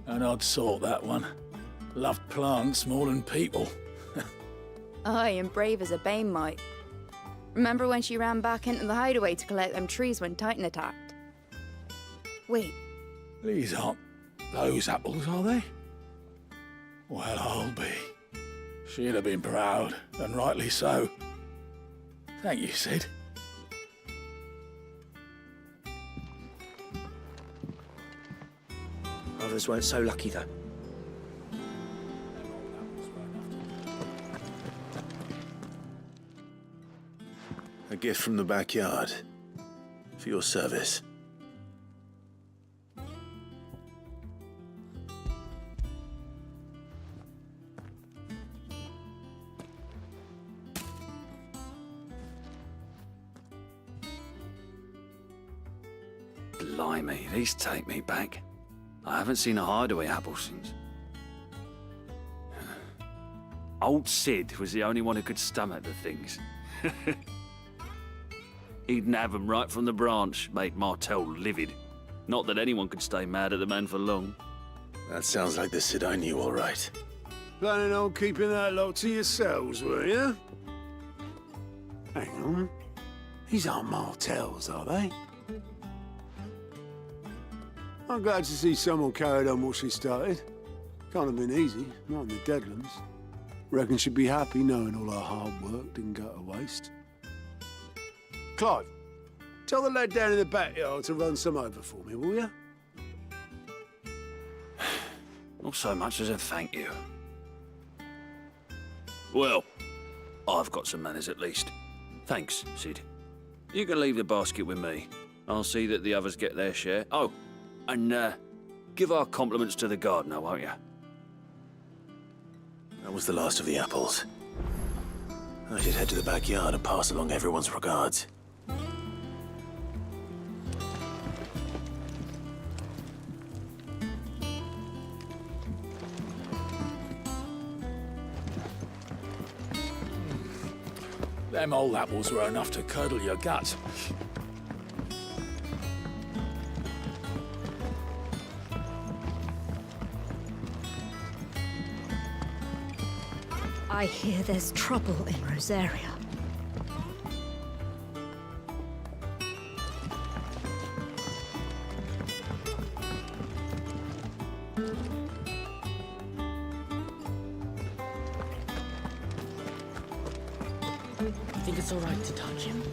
T: An odd sort, that one. Loved plants more than people.
P: Aye, and brave as a bane might. Remember when she ran back into the hideaway to collect them trees when Titan attacked? Wait.
T: These aren't those apples, are they? Well, I'll be. She'd have been proud, and rightly so. Thank you, Sid.
U: Others weren't so lucky, though.
C: A gift from the backyard. For your service.
R: Blimey, these take me back. I haven't seen a hideaway apple since. Old Sid was the only one who could stomach the things. He'd nab them right from the branch, make Martel livid. Not that anyone could stay mad at the man for long.
C: That sounds like the Sid I knew, all right.
D: Planning on keeping that lot to yourselves, were you? Hang on. These aren't Martels, are they? I'm glad to see someone carried on what she started. Can't have been easy, not in the Deadlands. Reckon she'd be happy knowing all her hard work didn't go to waste. Clive, tell the lad down in the backyard to run some over for me, will you?
R: Not so much as a thank you. Well, I've got some manners at least. Thanks, Sid. You can leave the basket with me. I'll see that the others get their share. Oh, and give our compliments to the gardener, won't you?
C: That was the last of the apples. I should head to the backyard and pass along everyone's regards.
T: Them old apples were enough to curdle your guts.
P: I hear there's trouble in Rosaria.
M: You think it's all right to touch him?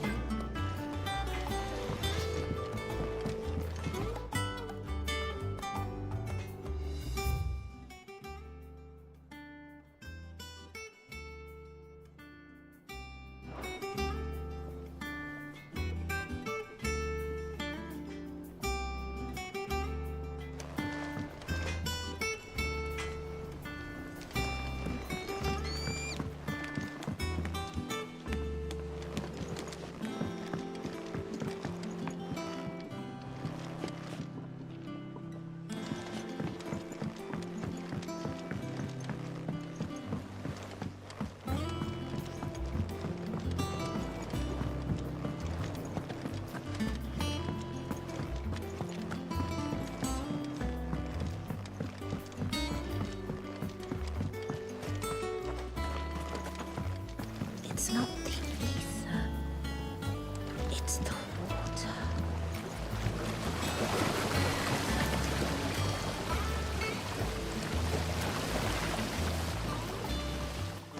Q: It's not the ether. It's the water.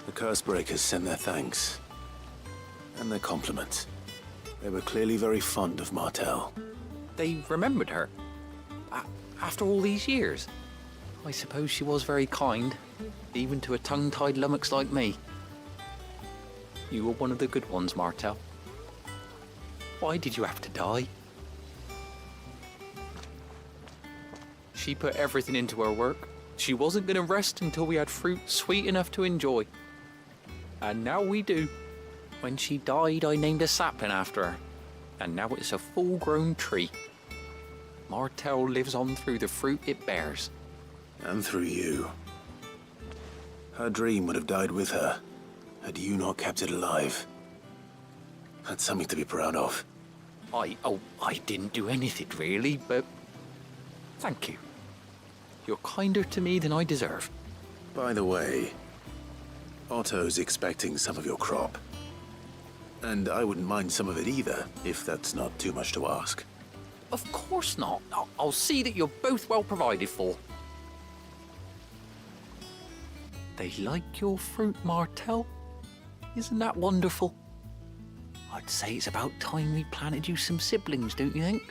C: The curse breakers send their thanks. And their compliments. They were clearly very fond of Martel.
S: They remembered her? After all these years? I suppose she was very kind, even to a tongue-tied lummox like me. You were one of the good ones, Martel. Why did you have to die? She put everything into her work. She wasn't going to rest until we had fruit sweet enough to enjoy. And now we do. When she died, I named a sapling after her. And now it's a full-grown tree. Martel lives on through the fruit it bears.
C: And through you. Her dream would have died with her, had you not kept it alive. That's something to be proud of.
S: I didn't do anything really, but thank you. You're kinder to me than I deserve.
C: By the way, Otto's expecting some of your crop. And I wouldn't mind some of it either, if that's not too much to ask.
S: Of course not. I'll see that you're both well provided for. They like your fruit, Martel. Isn't that wonderful? I'd say it's about time we planted you some siblings, don't you think?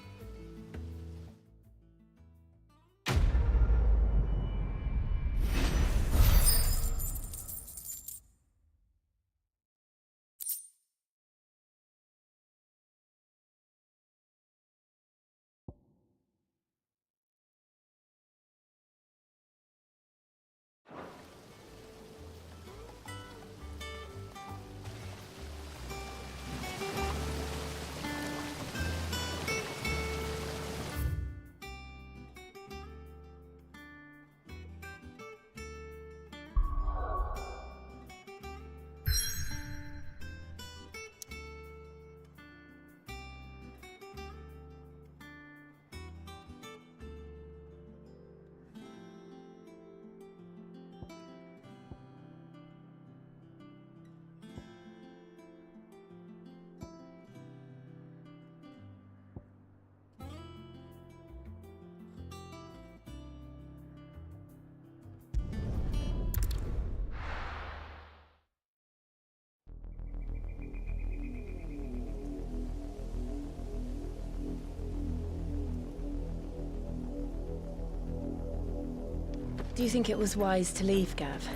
B: Do you think it was wise to leave, Gav?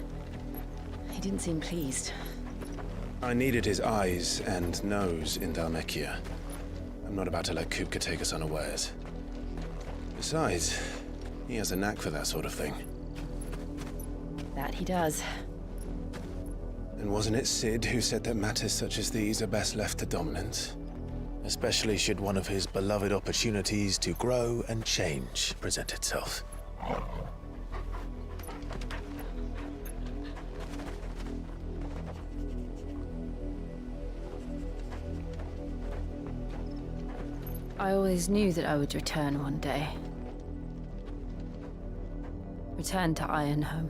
B: He didn't seem pleased.
C: I needed his eyes and nose in Dhalmekia. I'm not about to let Kupka take us unawares. Besides, he has a knack for that sort of thing.
B: That he does.
C: And wasn't it Sid who said that matters such as these are best left to dominance? Especially should one of his beloved opportunities to grow and change present itself.
B: I always knew that I would return one day. Return to Ironhome.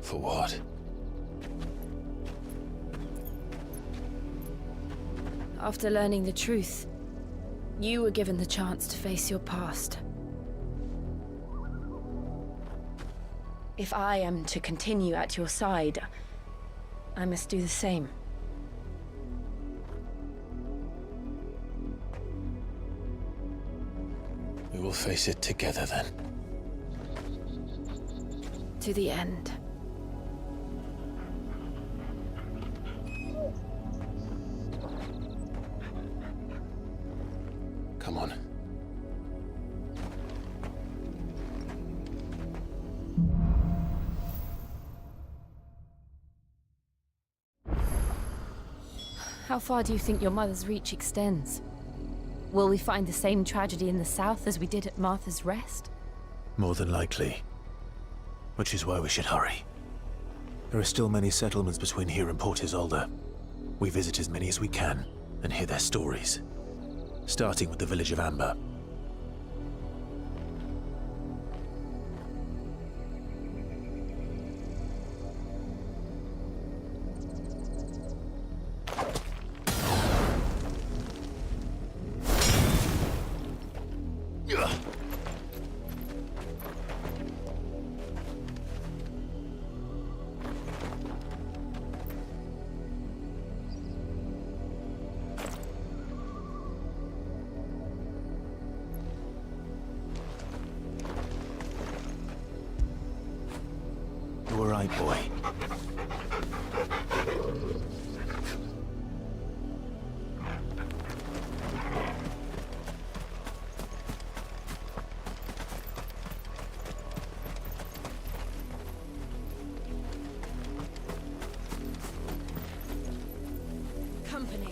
C: For what?
B: After learning the truth, you were given the chance to face your past. If I am to continue at your side, I must do the same.
C: We will face it together then.
B: To the end.
C: Come on.
B: How far do you think your mother's reach extends? Will we find the same tragedy in the south as we did at Martha's Rest?
C: More than likely. Which is why we should hurry. There are still many settlements between here and Port Isolde. We visit as many as we can and hear their stories. Starting with the village of Amber. my boy.
B: Company.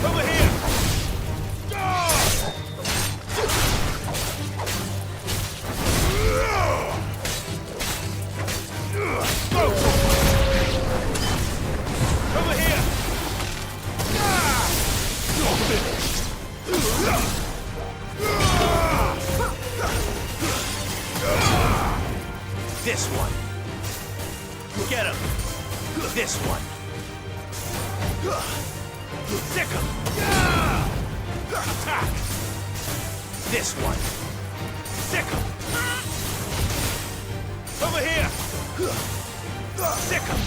K: Over here! Go! Over here! This one. Get him. This one. Sick him! Attack! This one. Sick him! Over here! Sick him!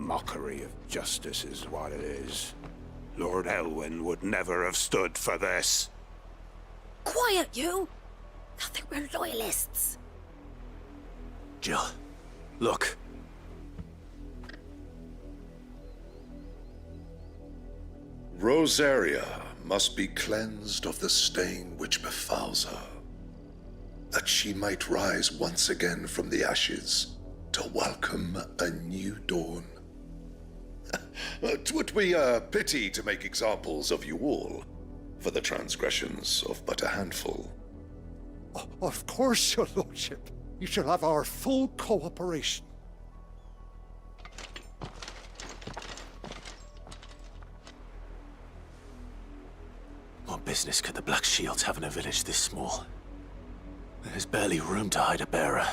F: Mockery of justice is what it is. Lord Elwyn would never have stood for this.
Q: Quiet, you! I think we're loyalists.
C: Jill, look.
O: Rosaria must be cleansed of the stain which befouls her, that she might rise once again from the ashes to welcome a new dawn. 'Twould be a pity to make examples of you all, for the transgressions of but a handful.
I: Of course, your lordship. You shall have our full cooperation.
C: What business could the Black Shields have in a village this small? There's barely room to hide a bearer.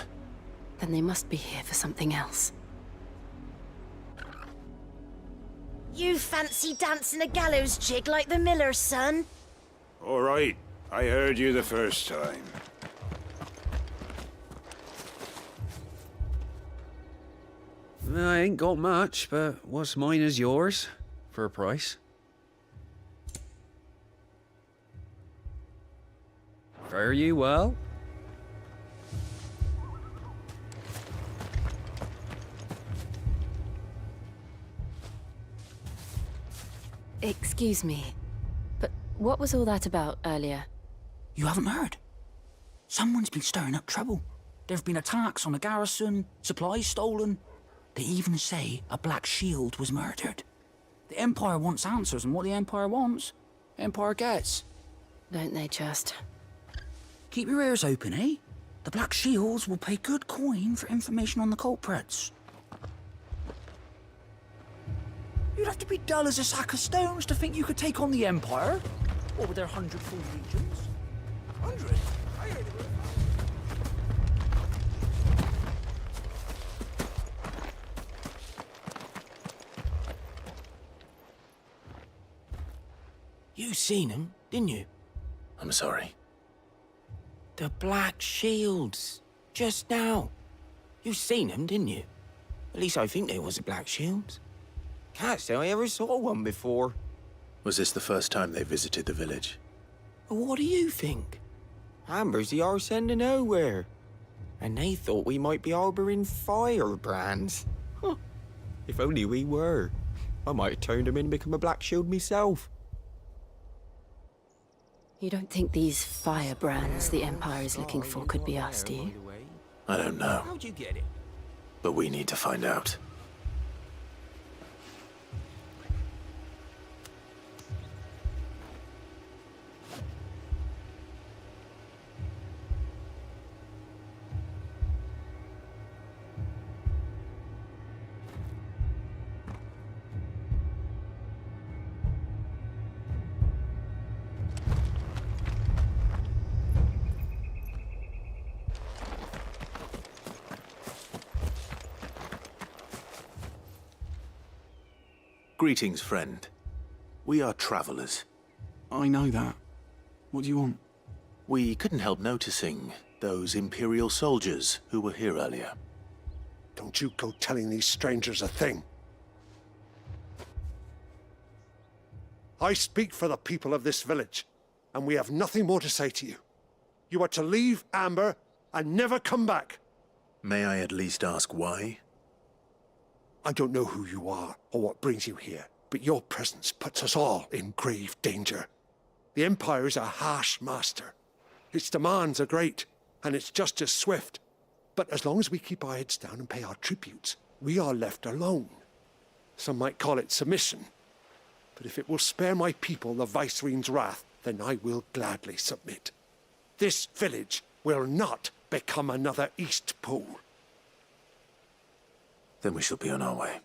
B: Then they must be here for something else.
Q: You fancy dancing a gallows jig like the miller's son?
F: All right, I heard you the first time.
R: I ain't got much, but what's mine is yours, for a price. Fare you well?
B: Excuse me, but what was all that about earlier?
M: You haven't heard? Someone's been stirring up trouble. There have been attacks on the garrison, supplies stolen. They even say a Black Shield was murdered. The Empire wants answers, and what the Empire wants, the Empire gets.
B: Don't they just?
M: Keep your ears open, eh? The Black Shields will pay good coin for information on the culprits. You'd have to be dull as a sack of stones to think you could take on the Empire. What with their 100 full legions? 100? I heard it was...
U: You seen him, didn't you?
C: I'm sorry.
U: The Black Shields. Just now. You seen them, didn't you? At least I think they was the Black Shields. Can't say I ever saw one before.
C: Was this the first time they visited the village?
U: What do you think? Amber's the arse end of nowhere. And they thought we might be harbouring firebrands. Huh. If only we were. I might have turned them in and become a Black Shield myself.
B: You don't think these firebrands the Empire is looking for could be us, do you?
C: I don't know.
U: How'd you get it?
C: But we need to find out. Greetings, friend. We are travelers.
V: I know that. What do you want?
C: We couldn't help noticing those Imperial soldiers who were here earlier.
I: Don't you go telling these strangers a thing. I speak for the people of this village, and we have nothing more to say to you. You are to leave Amber and never come back.
C: May I at least ask why?
I: I don't know who you are or what brings you here, but your presence puts us all in grave danger. The Empire is a harsh master. Its demands are great, and its justice swift. But as long as we keep our heads down and pay our tributes, we are left alone. Some might call it submission. But if it will spare my people the Viceroy's wrath, then I will gladly submit. This village will not become another Eastpool.
C: Then we shall be on our way.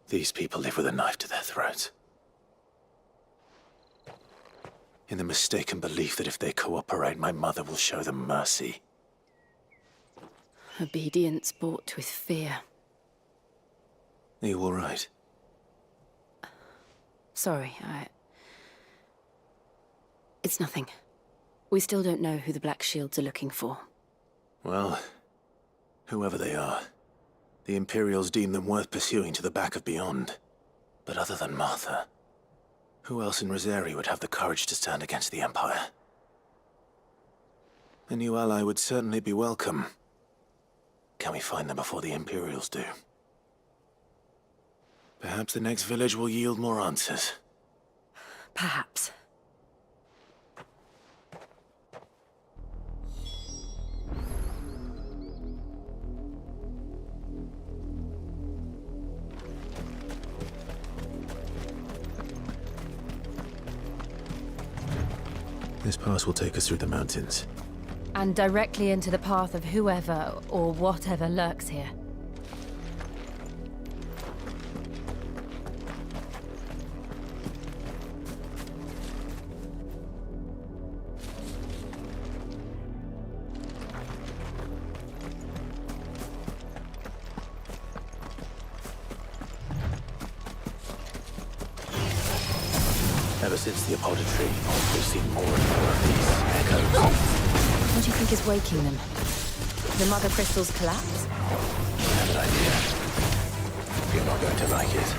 C: These people live with a knife to their throats. In the mistaken belief that if they cooperate, my mother will show them mercy.
B: Obedience bought with fear.
C: Are you all right?
B: Sorry, It's nothing. We still don't know who the Black Shields are looking for.
C: Well, whoever they are, the Imperials deem them worth pursuing to the back of beyond. But other than Martha, who else in Rosaria would have the courage to stand against the Empire? A new ally would certainly be welcome. Can we find them before the Imperials do? Perhaps the next village will yield more answers.
B: Perhaps.
C: This pass will take us through the mountains.
B: And directly into the path of whoever or whatever lurks here.
C: Ever since the apodatory, we've seen more and more of these echoes.
B: What do you think is waking them? The mother crystal's collapse?
C: I have an idea. You're not going to like it.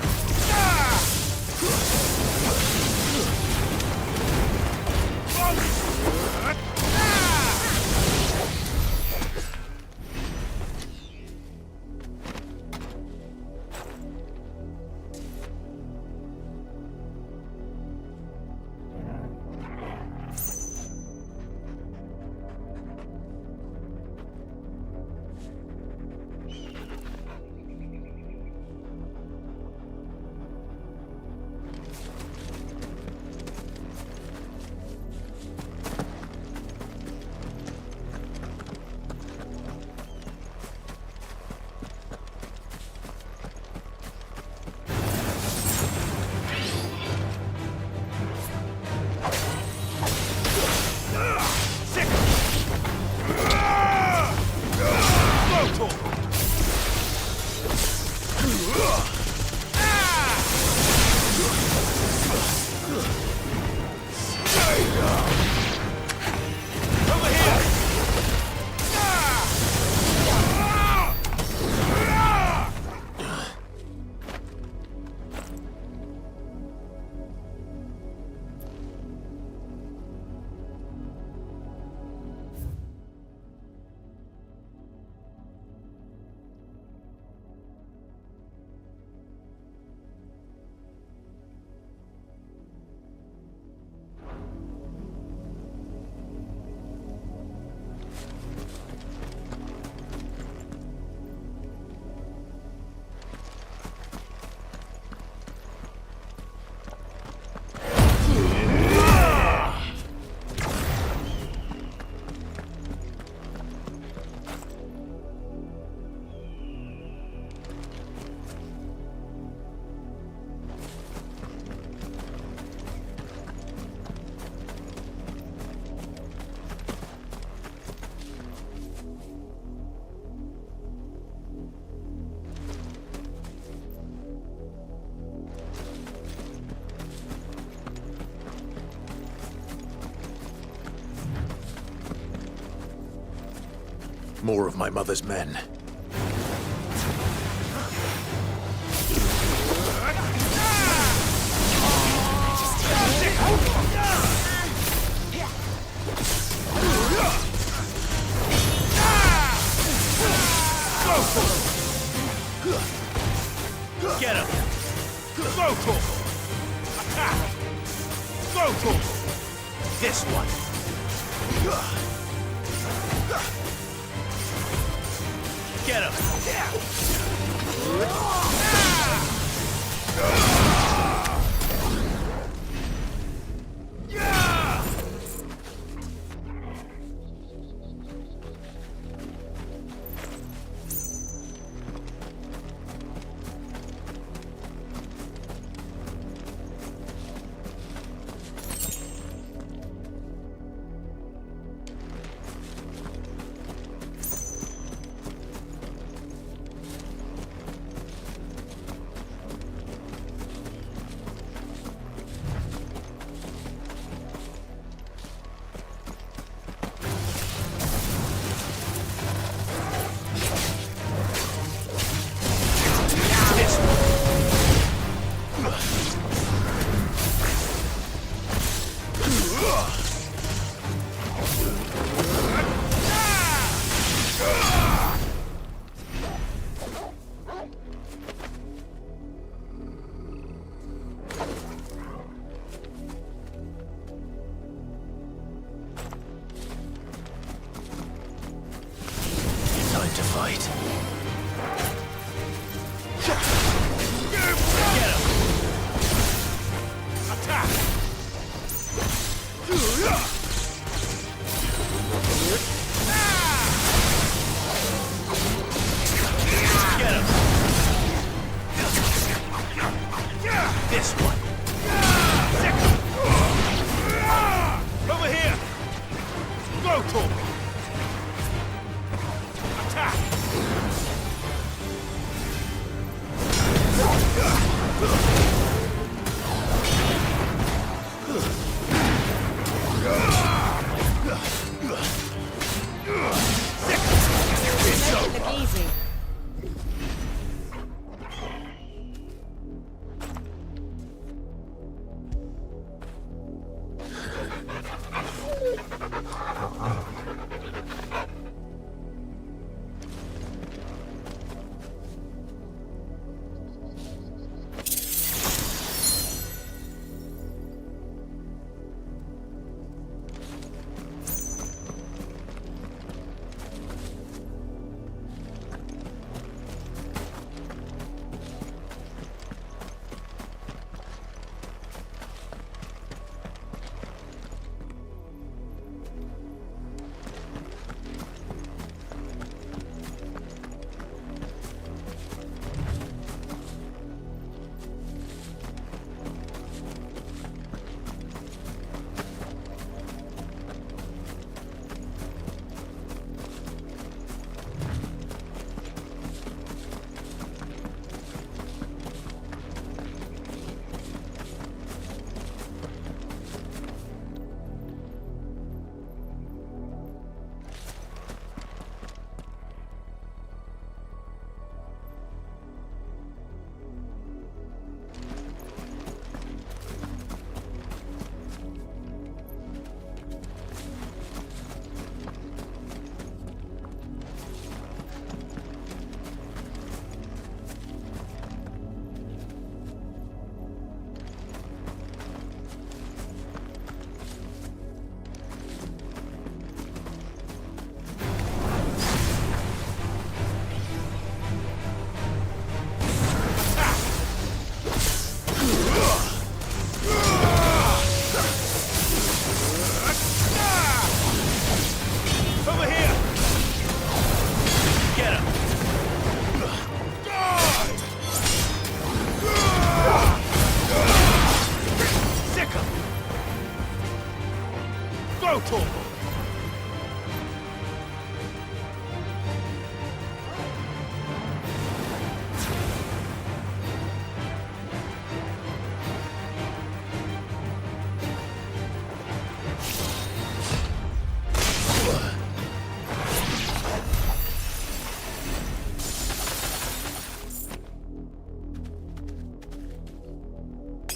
C: More of my mother's men.
K: Get him! Go for him! Go for him! This one! Get him! this one. Over here. Go, Torben. Attack.
B: Look easy.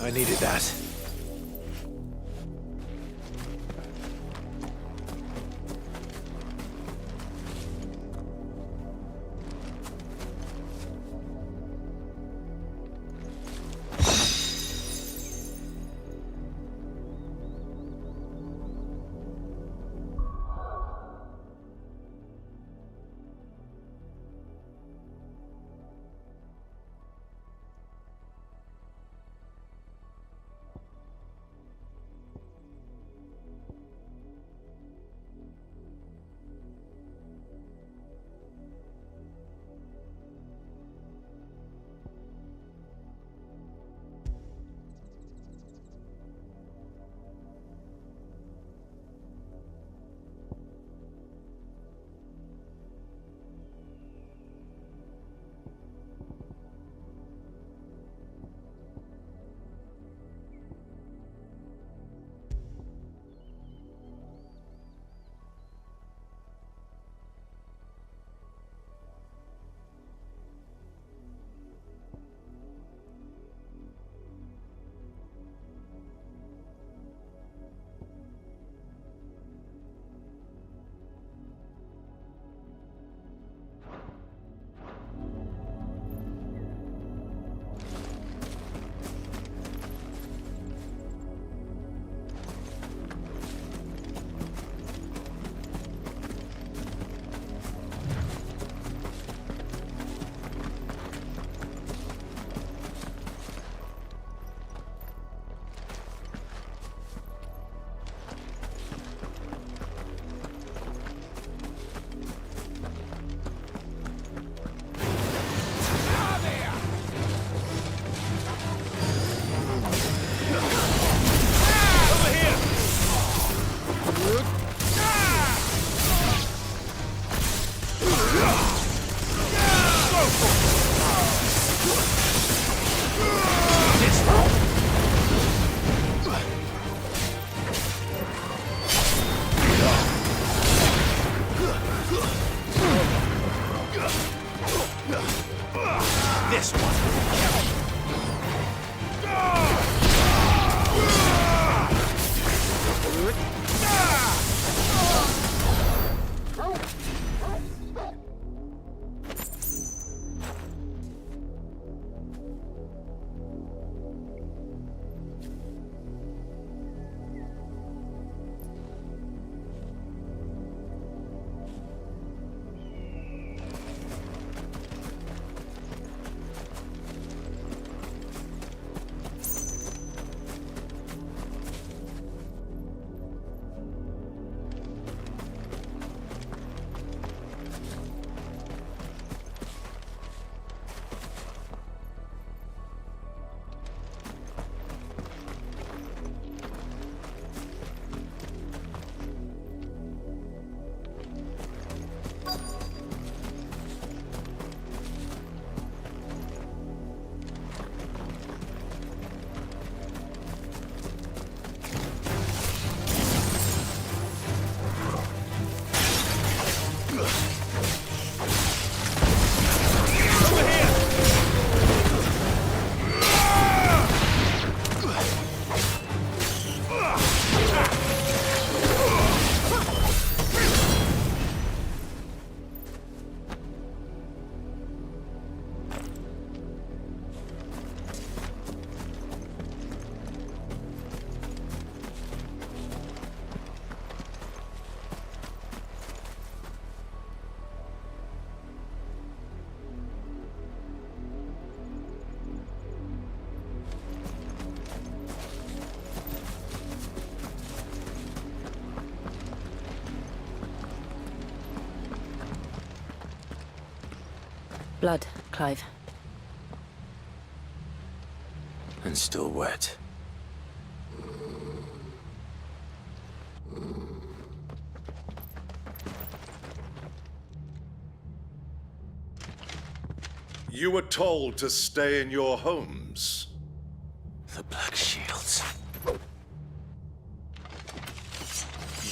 C: I needed that.
B: Blood, Clive.
C: And still wet.
O: You were told to stay in your homes.
C: The Black Shields.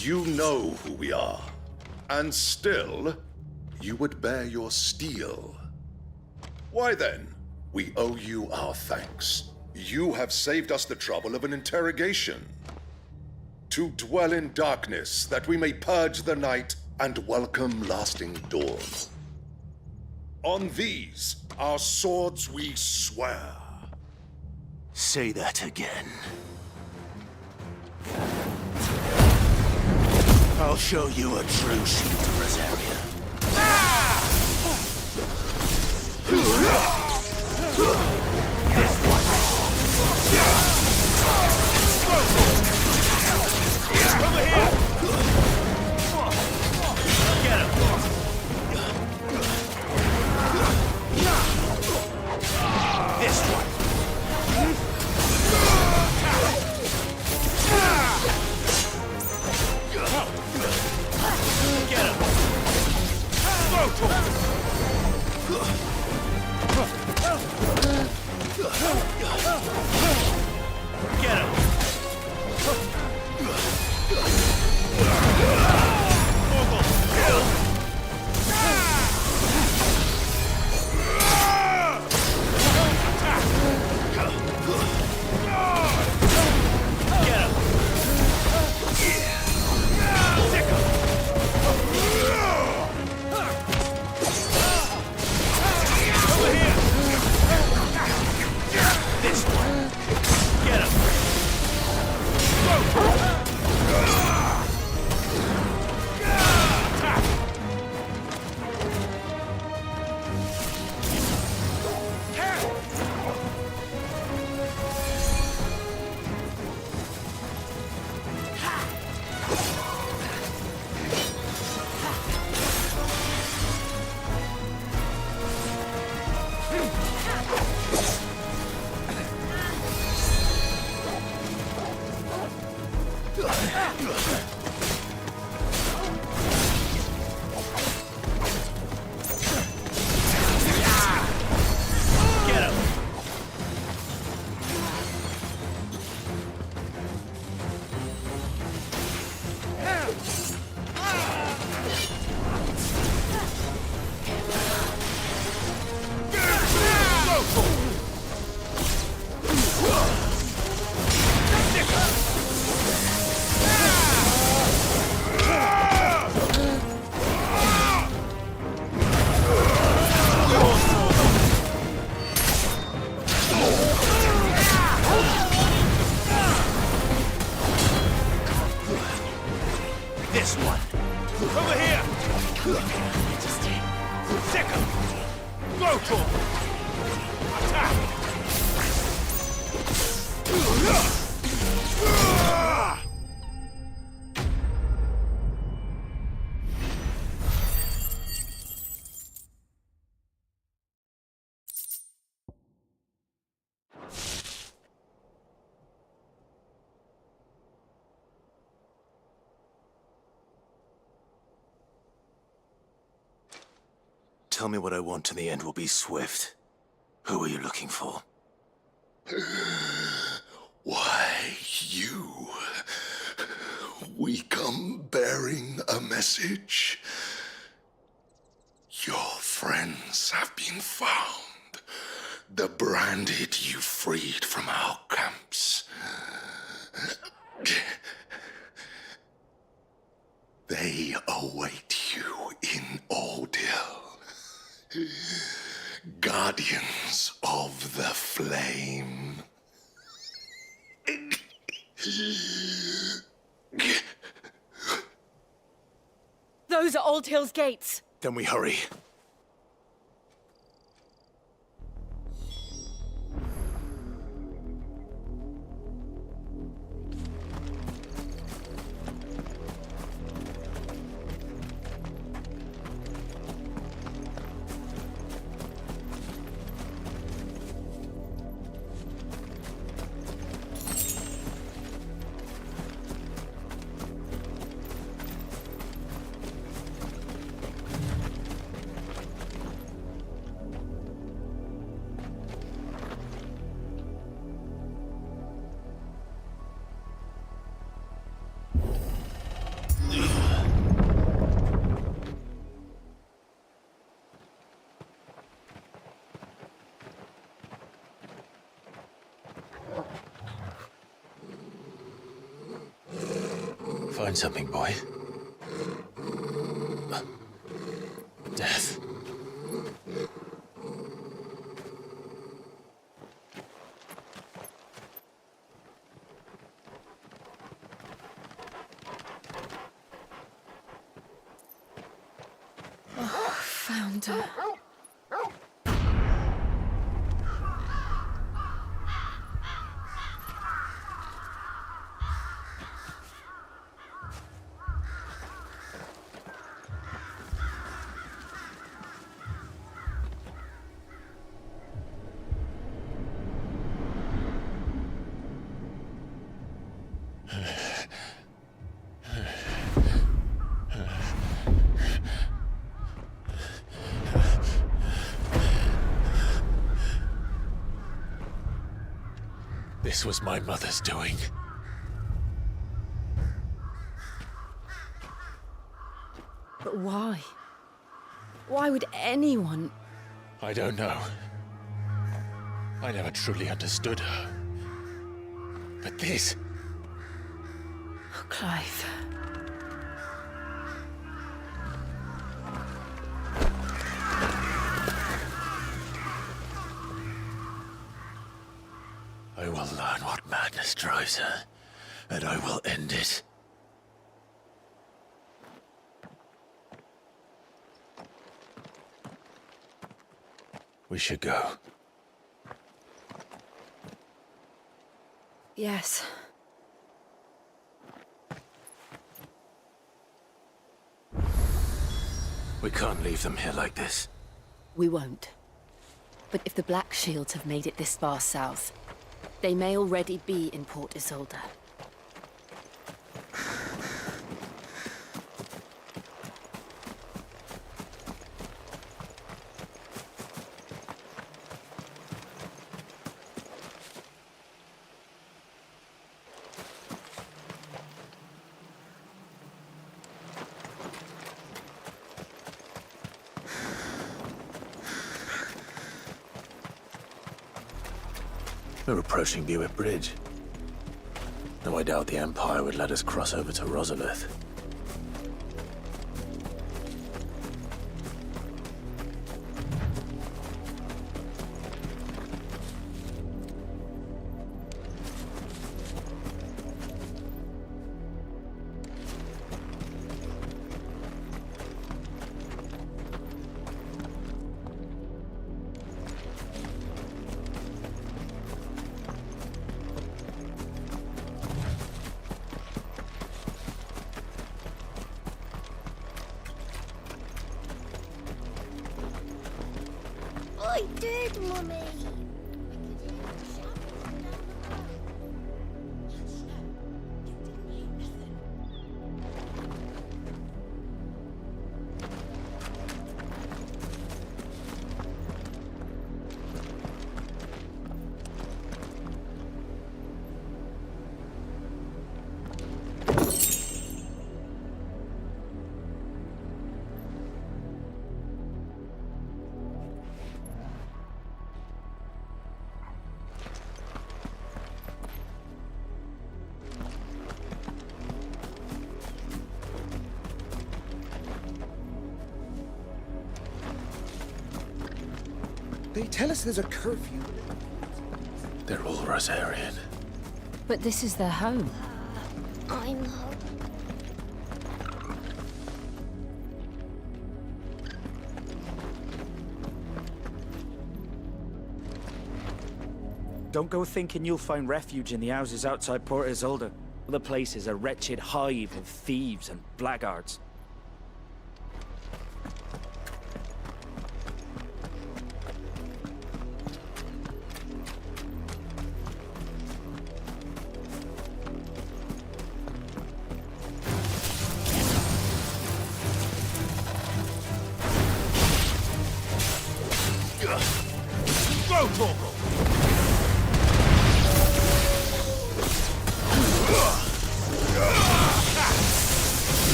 O: You know who we are. And still, you would bear your steel. Why then, we owe you our thanks. You have saved us the trouble of an interrogation. To dwell in darkness, that we may purge the night and welcome lasting dawn. On these, our swords we swear.
C: Say that again. I'll show you a true shield, Rosaria.
K: Over here! Get him! This one! Get him! Go to him! Get him! This one. Over here! Sick him! Go to him! Attack!
C: Tell me what I want and the end will be swift. Who are you looking for?
O: Why, you. We come bearing a message. Your friends have been found. The branded you freed from our camps. They await you in Odil. Guardians of the Flame.
B: Those are Old Hill's gates.
C: Then we hurry. Find something, boy. Death.
B: Oh, found her.
C: This was my mother's doing.
B: But why? Why would anyone...
C: I don't know. I never truly understood her. But this...
B: Oh, Clive.
C: I will learn what madness drives her, and I will end it. We should go.
B: Yes.
C: We can't leave them here like this.
B: We won't. But if the Black Shields have made it this far south, they may already be in Port Isolde.
C: We're approaching Buick Bridge. Though I doubt the Empire would let us cross over to Rosalith.
Q: I did, Mummy.
E: They tell us there's a curfew.
C: They're all Rosarian.
B: But this is their home.
Q: I'm home.
E: Don't go thinking you'll find refuge in the houses outside Port Isolde. The place is a wretched hive of thieves and blackguards.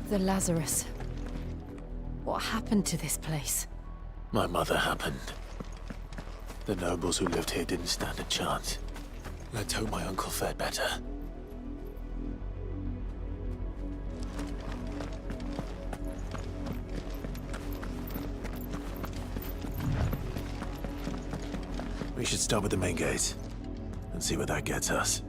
B: The Lazarus. What happened to this place?
C: My mother happened. The nobles who lived here didn't stand a chance. Let's hope my uncle fared better. We should start with the main gate and see where that gets us.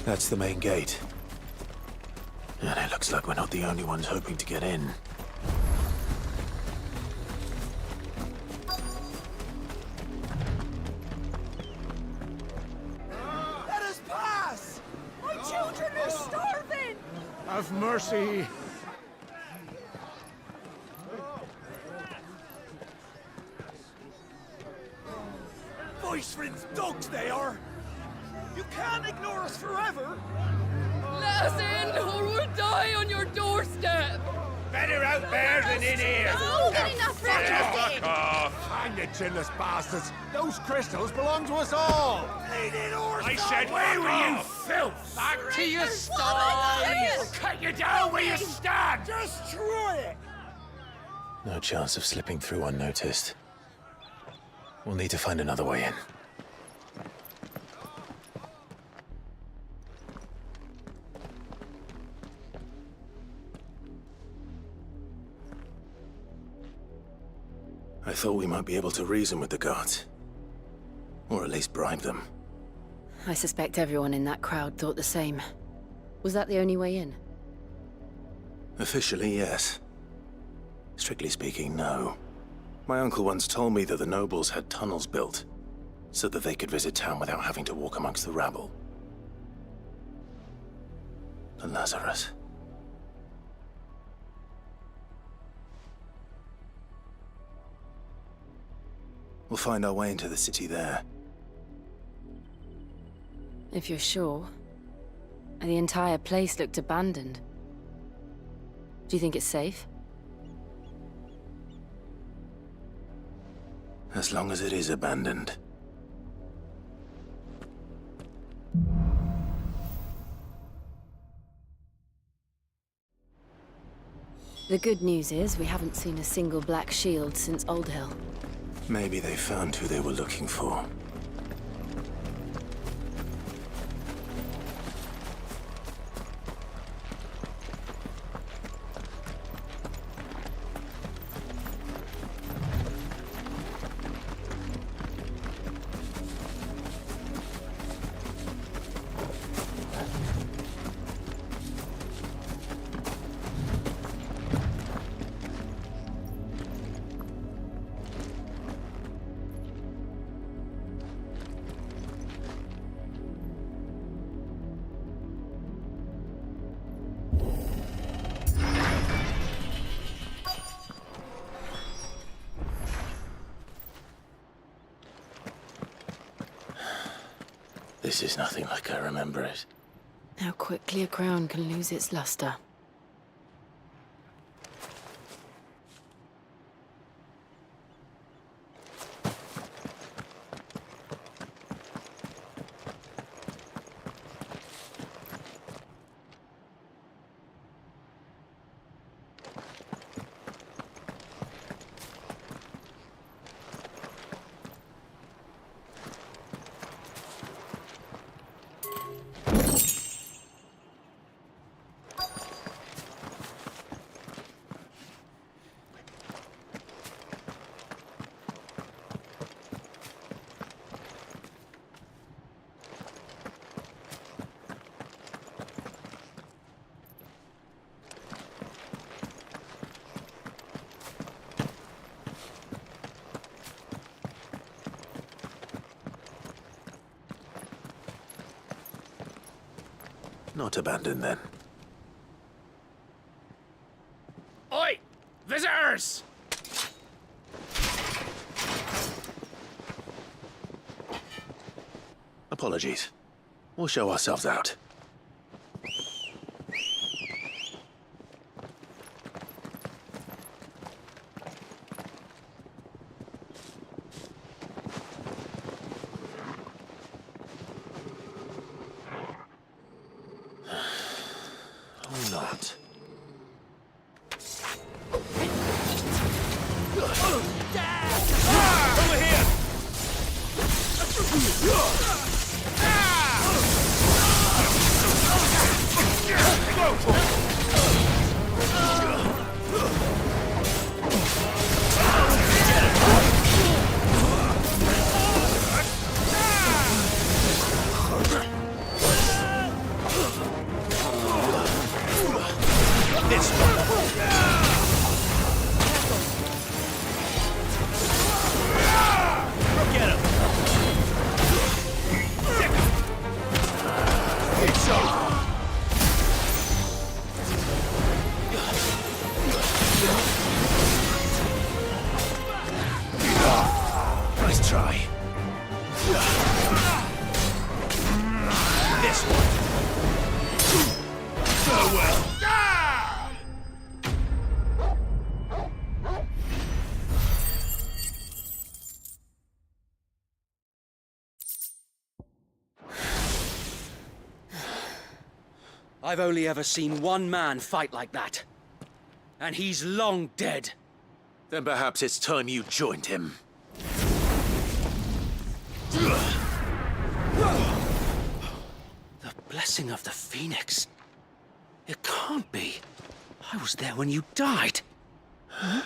C: That's the main gate. And it looks like we're not the only ones hoping to get in.
G: Let us pass! My children are starving!
D: Have mercy.
G: Voice friends, dogs they are! You can't ignore us forever!
B: Let us in, or we'll die on your doorstep!
K: Better out there than in here.
G: Oh, good enough for
K: Fuck off.
D: Hang the chinless bastards. Those crystals belong to us all.
K: I said, where were you, filth? Back to your
G: I'll
K: cut you down where you stand.
G: Just try it!
C: No chance of slipping through unnoticed. We'll need to find another way in. I thought we might be able to reason with the guards. Or at least bribe them.
B: I suspect everyone in that crowd thought the same. Was that the only way in?
C: Officially, yes. Strictly speaking, no. My uncle once told me that the nobles had tunnels built, so that they could visit town without having to walk amongst the rabble. The Lazarus. We'll find our way into the city there.
B: If you're sure. The entire place looked abandoned. Do you think it's safe?
C: As long as it is abandoned.
B: The good news is we haven't seen a single black shield since Old Hill.
C: Maybe they found who they were looking for. This is nothing like I remember it.
B: How quickly a crown can lose its luster.
C: Not abandoned, then.
K: Oi! Visitors!
C: Apologies. We'll show ourselves out.
A: try. This one. Farewell.
R: I've only ever seen one man fight like that. And he's long dead.
C: Then perhaps it's time you joined him.
R: The blessing of the Phoenix. It can't be. I was there when you died. Huh?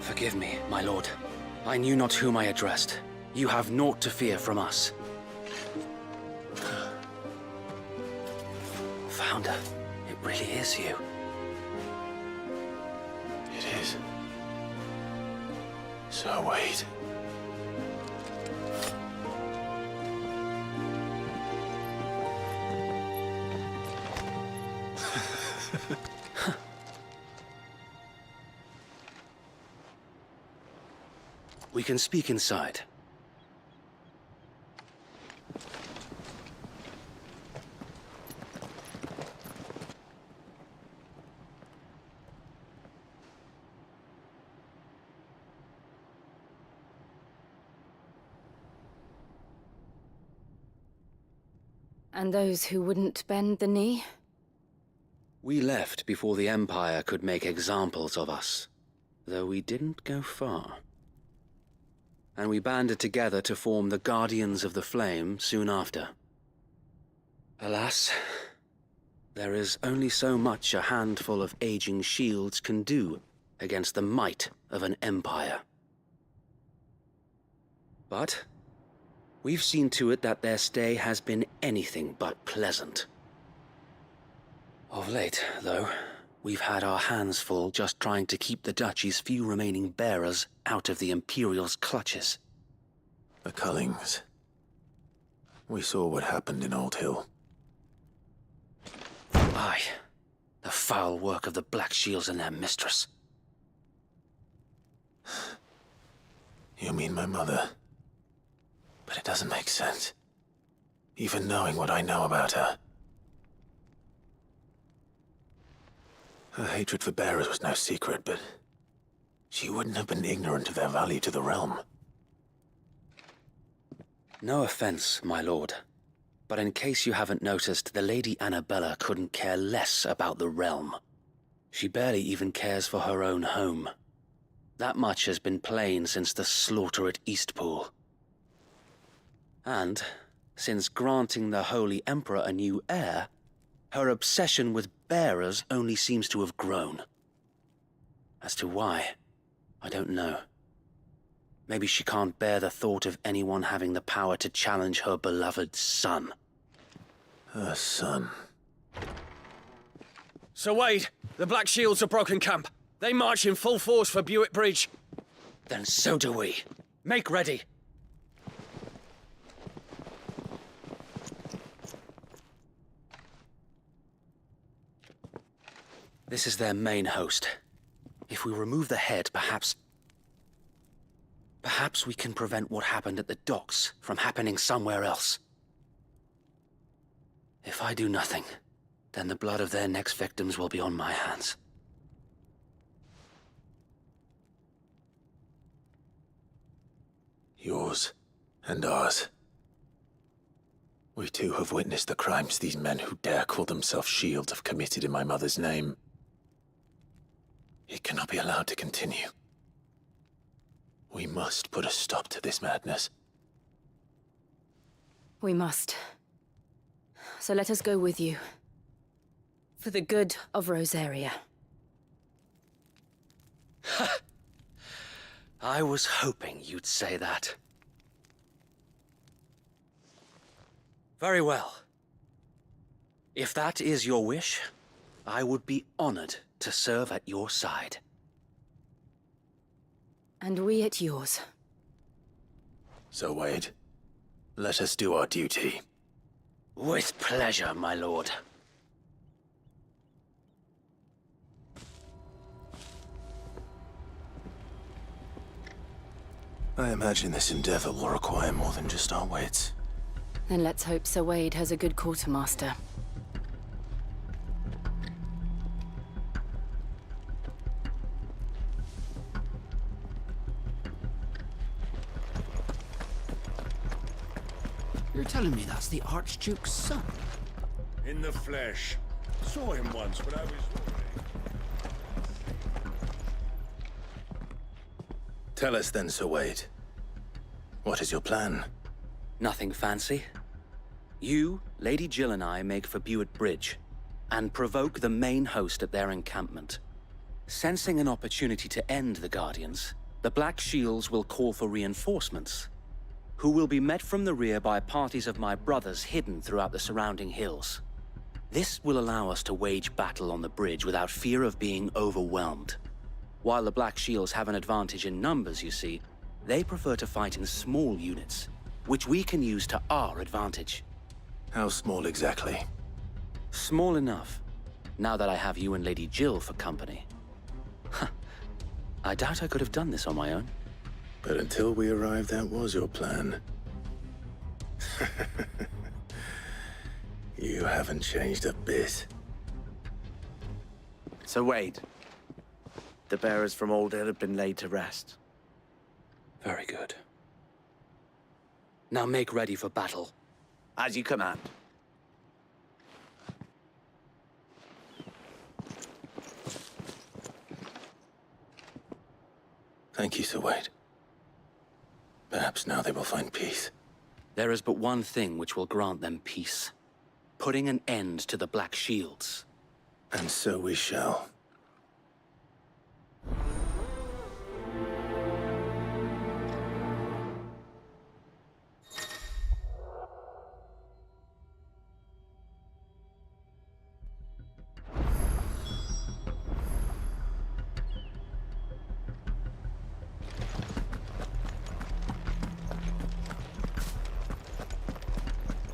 R: Forgive me, my lord. I knew not whom I addressed. You have naught to fear from us. Founder, it really is you.
C: It is. So wait.
R: We can speak inside.
B: And those who wouldn't bend the knee?
R: We left before the Empire could make examples of us, though we didn't go far. And we banded together to form the Guardians of the Flame soon after. Alas, there is only so much a handful of aging shields can do against the might of an empire. But we've seen to it that their stay has been anything but pleasant. Of late, though, we've had our hands full just trying to keep the Duchy's few remaining bearers out of the Imperial's clutches.
C: The Cullings. We saw what happened in Old Hill.
R: Aye. The foul work of the Black Shields and their mistress.
C: You mean my mother? But it doesn't make sense. Even knowing what I know about her. Her hatred for bearers was no secret, but she wouldn't have been ignorant of their value to the realm.
R: No offense, my lord, but in case you haven't noticed, the Lady Annabella couldn't care less about the realm. She barely even cares for her own home. That much has been plain since the slaughter at Eastpool. And, since granting the Holy Emperor a new heir, her obsession with bearers only seems to have grown. As to why, I don't know. Maybe she can't bear the thought of anyone having the power to challenge her beloved son.
C: Her son.
R: Sir Wade, the Black Shields have broken camp. They march in full force for Buick Bridge. Then so do we. Make ready. This is their main host. If we remove the head, perhaps we can prevent what happened at the docks from happening somewhere else. If I do nothing, then the blood of their next victims will be on my hands.
C: Yours and ours. We too have witnessed the crimes these men who dare call themselves shields have committed in my mother's name. It cannot be allowed to continue. We must put a stop to this madness.
B: We must. So let us go with you. For the good of Rosaria.
R: I was hoping you'd say that. Very well. If that is your wish, I would be honored to serve at your side.
B: And we at yours.
C: So, Wade, let us do our duty.
R: With pleasure, my lord.
C: I imagine this endeavor will require more than just our wits.
B: Then let's hope Sir Wade has a good quartermaster.
A: You're telling me that's the Archduke's son?
K: In the flesh. Saw him once, but I was...
C: Tell us then, Sir Wade. What is your plan?
R: Nothing fancy. You, Lady Jill and I make for Buett Bridge, and provoke the main host at their encampment. Sensing an opportunity to end the Guardians, the Black Shields will call for reinforcements, who will be met from the rear by parties of my brothers hidden throughout the surrounding hills. This will allow us to wage battle on the bridge without fear of being overwhelmed. While the Black Shields have an advantage in numbers, you see, they prefer to fight in small units, which we can use to our advantage.
C: How small exactly?
R: Small enough, now that I have you and Lady Jill for company. I doubt I could have done this on my own.
C: But until we arrived, that was your plan. You haven't changed a bit.
E: Sir Wade, the bearers from Old Hill have been laid to rest.
R: Very good. Now make ready for battle.
E: As you command.
C: Thank you, Sir Wade. Perhaps now they will find peace.
R: There is but one thing which will grant them peace. Putting an end to the Black Shields.
C: And so we shall.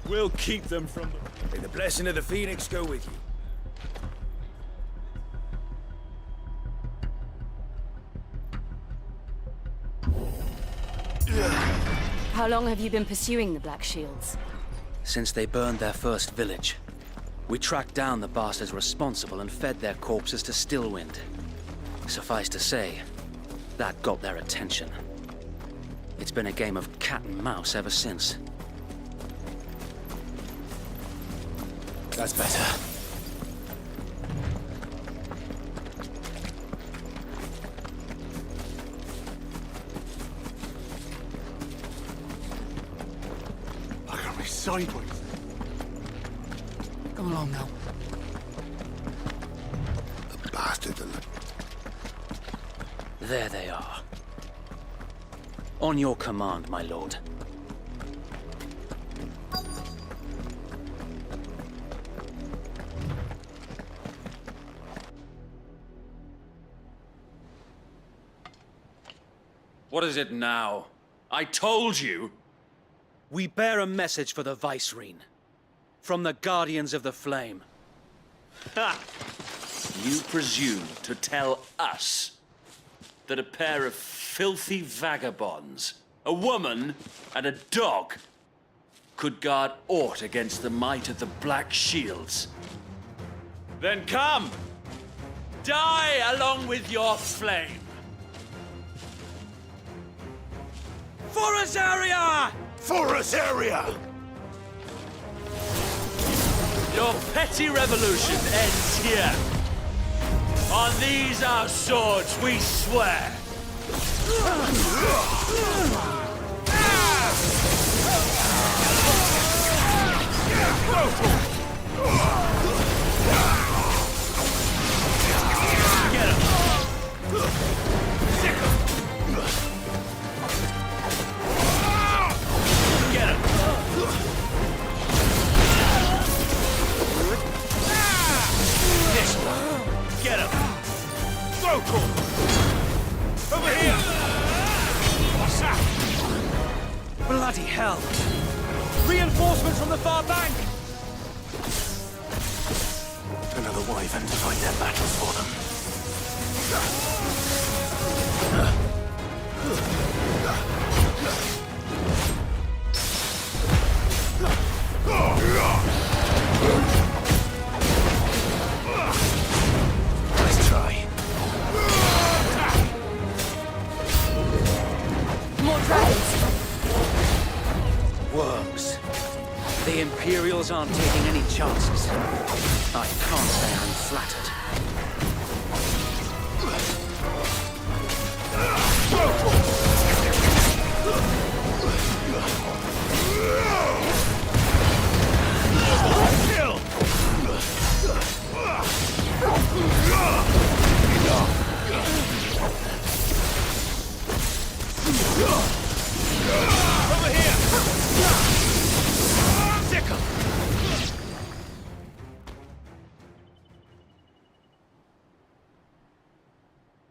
G: We'll keep them from the...
E: May the blessing of the Phoenix go with you.
B: How long have you been pursuing the Black Shields?
R: Since they burned their first village. We tracked down the bastards responsible and fed their corpses to Stillwind. Suffice to say, that got their attention. It's been a game of cat and mouse ever since.
C: That's better.
G: Look at me sideways.
M: Come along now.
F: The bastard.
R: There they are. On your command, my lord. What is it now? I told you! We bear a message for the Vicereine. From the Guardians of the Flame. Ha! You presume to tell us that a pair of filthy vagabonds, a woman and a dog, could guard aught against the might of the Black Shields? Then come! Die along with your flame! For Azaria!
F: For Azaria!
R: Your petty revolution ends here. On these our swords we swear. Get him! Sick him! Get him! This one! Get him! Vocal! Over here! What's that?
E: Bloody hell! Reinforcements from the far bank!
R: the wyvern to fight their battles for them. Nice try.
B: More dragons!
E: Worms. The Imperials aren't taking any chances. I can't say I'm flattered.
G: Kill! Over here! Sick 'em!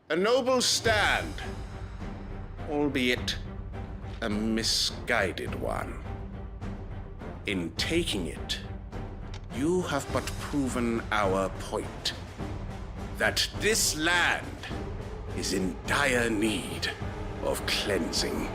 F: A noble stand, albeit a misguided one. In taking it, you have but proven our point, that this land is in dire need of cleansing.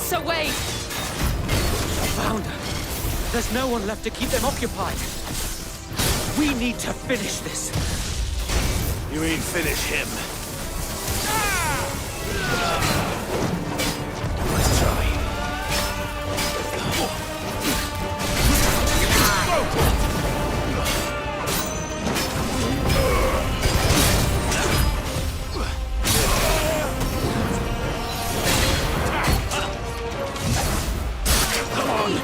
B: So wait!
E: I found her. There's no one left to keep them occupied. We need to finish this.
G: You mean finish him?
R: Let's try.
G: Come on!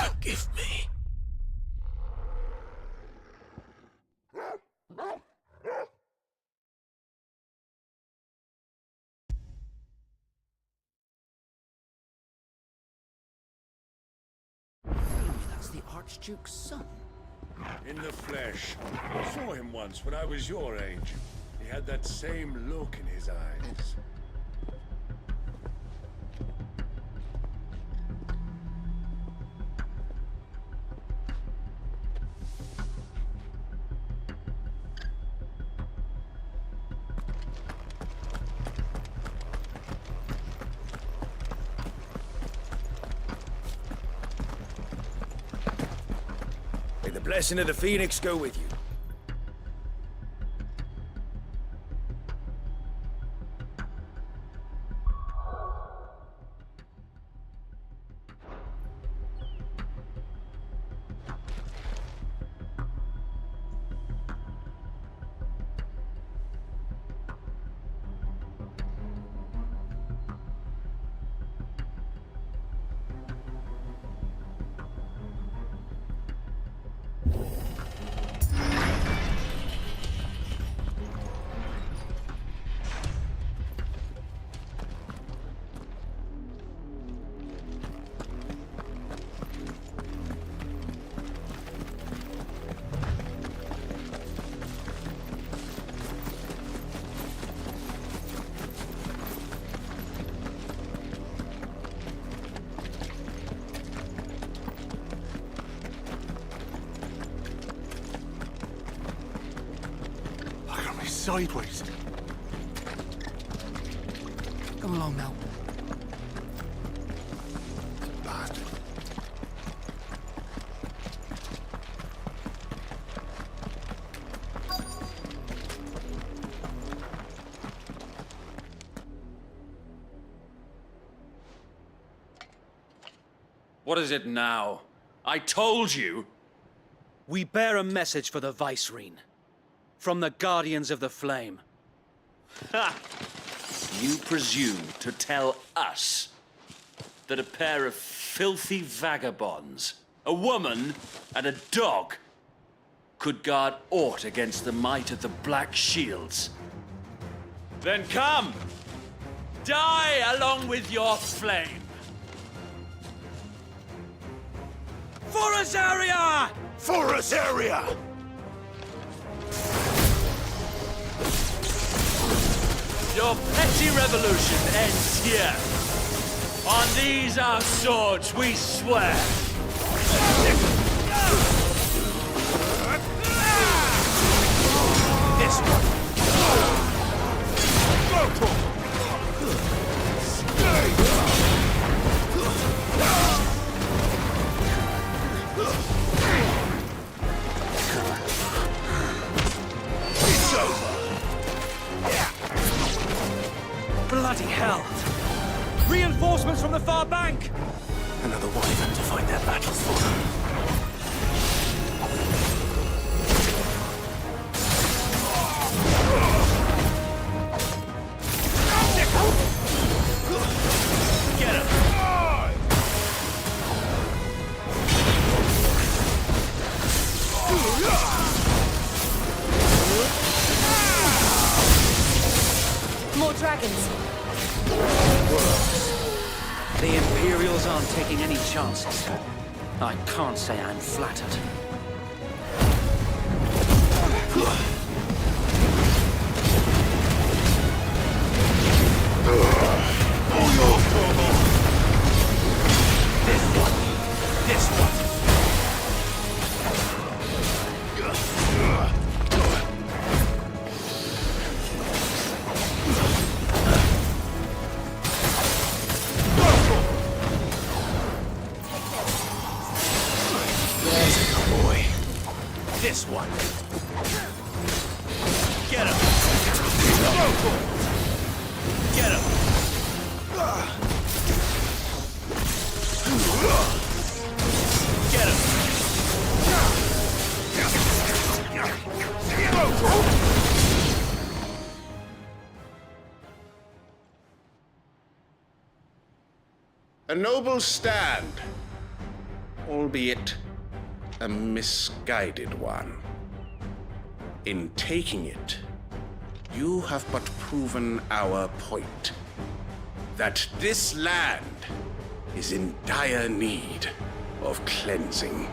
R: Forgive me.
G: That's the Archduke's son.
D: In the flesh. I saw him once when I was your age. He had that same look in his eyes.
E: May the blessing of the Phoenix go with you.
D: sideways.
M: Come along now.
D: Bastard.
R: What is it now? I told you!
H: We bear a message for the Vicereine. From the Guardians of the Flame.
R: Ha! You presume to tell us that a pair of filthy vagabonds, a woman and a dog, could guard aught against the might of the Black Shields? Then come! Die along with your flame!
H: For us area!
F: For us area!
R: Your petty revolution ends here. On these our swords we swear.
G: This one. It's over.
H: Bloody hell! Reinforcements from the far bank!
C: Another wyvern to fight their battles for them.
G: Get him!
B: More dragons.
H: The Imperials aren't taking any chances. I can't say I'm flattered.
G: This one. This one. Get him. Get him. Get him.
F: A noble stand, albeit a misguided one. In taking it, you have but proven our point, that this land is in dire need of cleansing.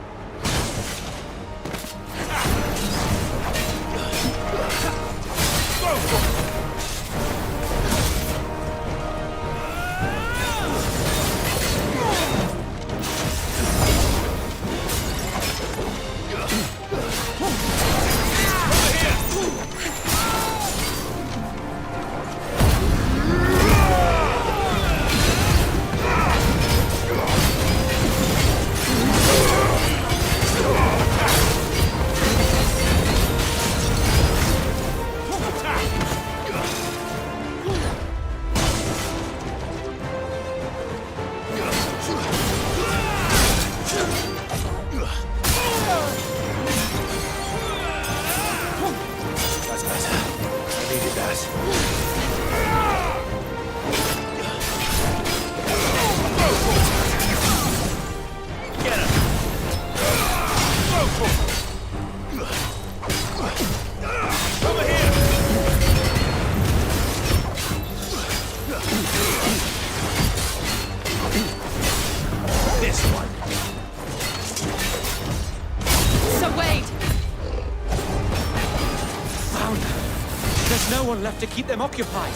H: Left to keep them occupied.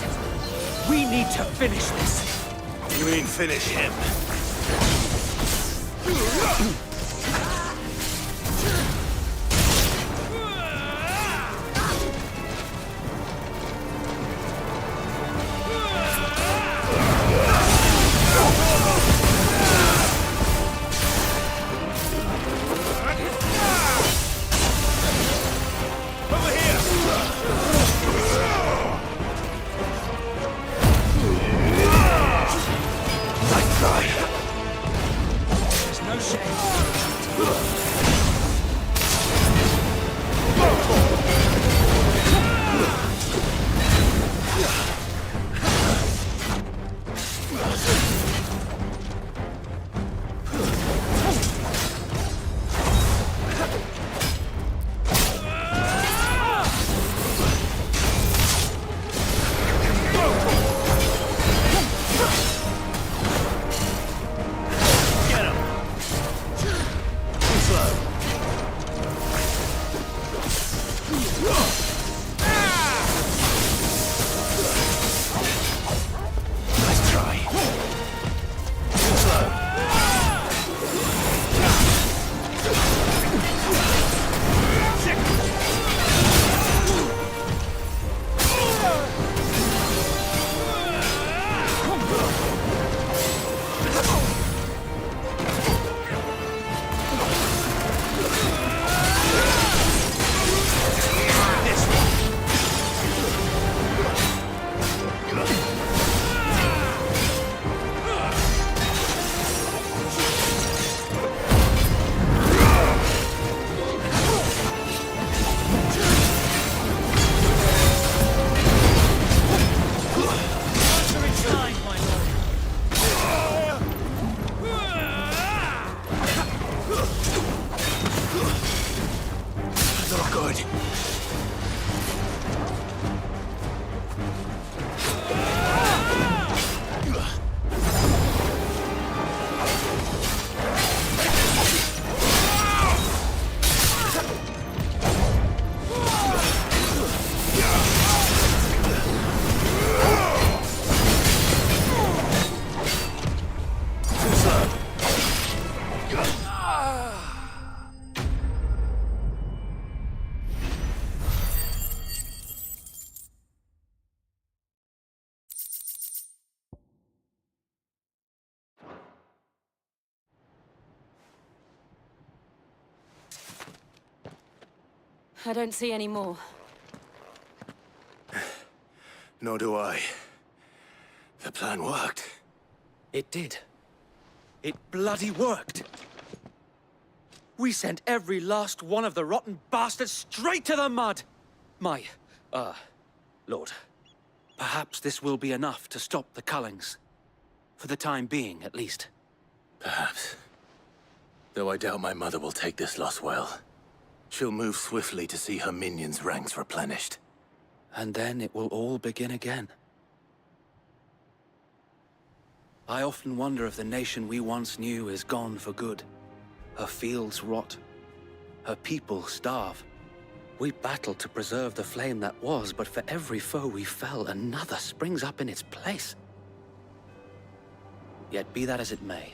H: We need to finish this.
G: You mean finish him?
C: Good.
B: I don't see any more.
C: Nor do I. The plan worked.
H: It did. It bloody worked. We sent every last one of the rotten bastards straight to the mud! My, Lord, perhaps this will be enough to stop the Cullings. For the time being, at least.
C: Perhaps. Though I doubt my mother will take this loss well. She'll move swiftly to see her minions' ranks replenished.
H: And then it will all begin again. I often wonder if the nation we once knew is gone for good. Her fields rot. Her people starve. We battle to preserve the flame that was, but for every foe we fell, another springs up in its place. Yet be that as it may,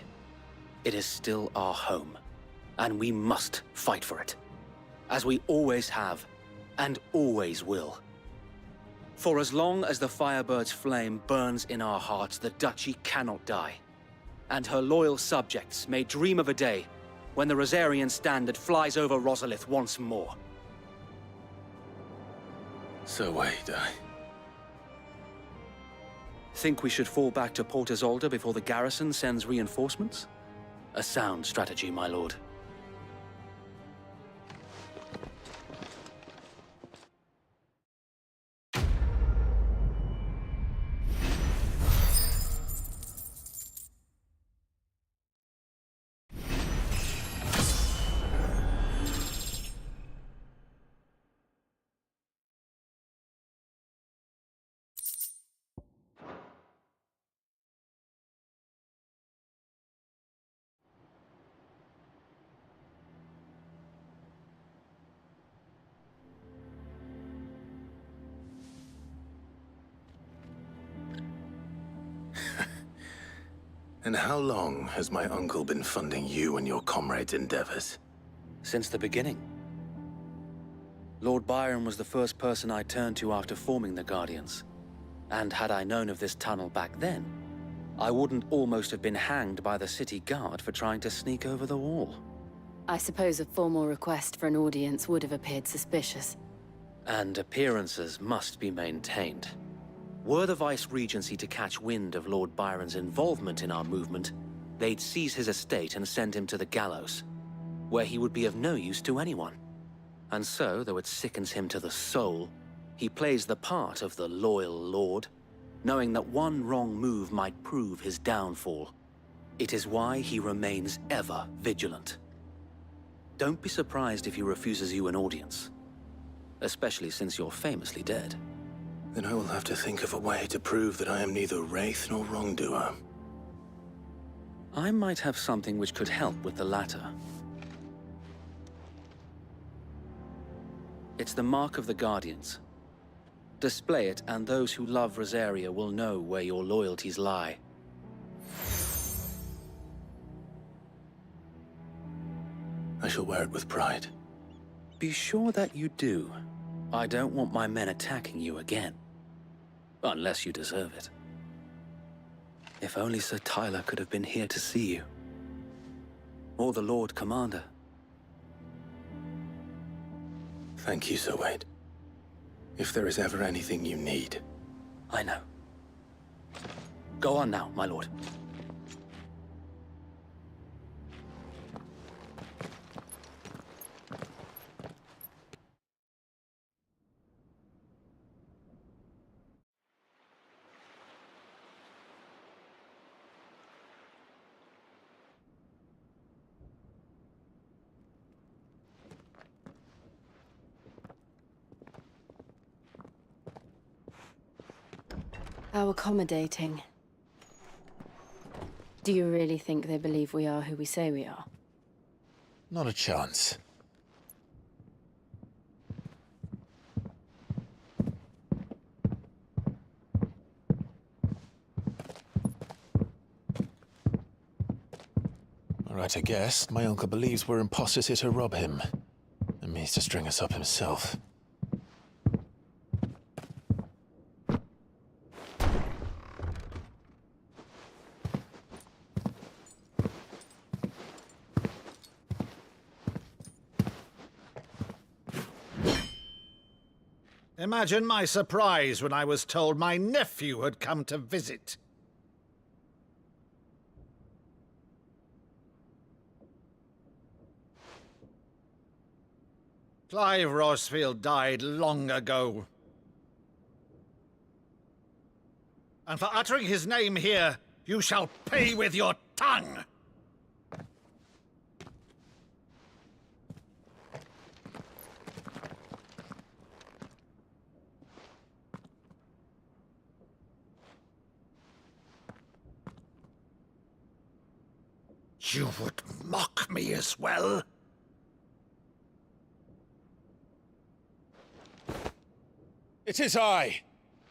H: it is still our home, and we must fight for it. As we always have, and always will. For as long as the Firebird's flame burns in our hearts, the Duchy cannot die. And her loyal subjects may dream of a day when the Rosarian standard flies over Rosalith once more.
C: So wait,
H: Think we should fall back to Port Isolde before the garrison sends reinforcements? A sound strategy, my lord.
C: And how long has my uncle been funding you and your comrades' endeavors?
H: Since the beginning. Lord Byron was the first person I turned to after forming the Guardians. And had I known of this tunnel back then, I wouldn't almost have been hanged by the city guard for trying to sneak over the wall.
B: I suppose a formal request for an audience would have appeared suspicious.
H: And appearances must be maintained. Were the Vice-Regency to catch wind of Lord Byron's involvement in our movement, they'd seize his estate and send him to the gallows, where he would be of no use to anyone. And so, though it sickens him to the soul, he plays the part of the loyal lord, knowing that one wrong move might prove his downfall. It is why he remains ever vigilant. Don't be surprised if he refuses you an audience, especially since you're famously dead.
C: Then I will have to think of a way to prove that I am neither wraith nor wrongdoer.
H: I might have something which could help with the latter. It's the mark of the Guardians. Display it, and those who love Rosaria will know where your loyalties lie.
C: I shall wear it with pride.
H: Be sure that you do. I don't want my men attacking you again. Unless you deserve it. If only Sir Tyler could have been here to see you. Or the Lord Commander.
C: Thank you, Sir Wade. If there is ever anything you need.
H: I know. Go on now, my lord.
B: How accommodating. Do you really think they believe we are who we say we are?
C: Not a chance. All right, I guess. My uncle believes we're imposters here to rob him. And means to string us up himself.
A: Imagine my surprise when I was told my nephew had come to visit. Clive Rossfield died long ago. And for uttering his name here, you shall pay with your tongue! You would mock me as well?
C: It is I,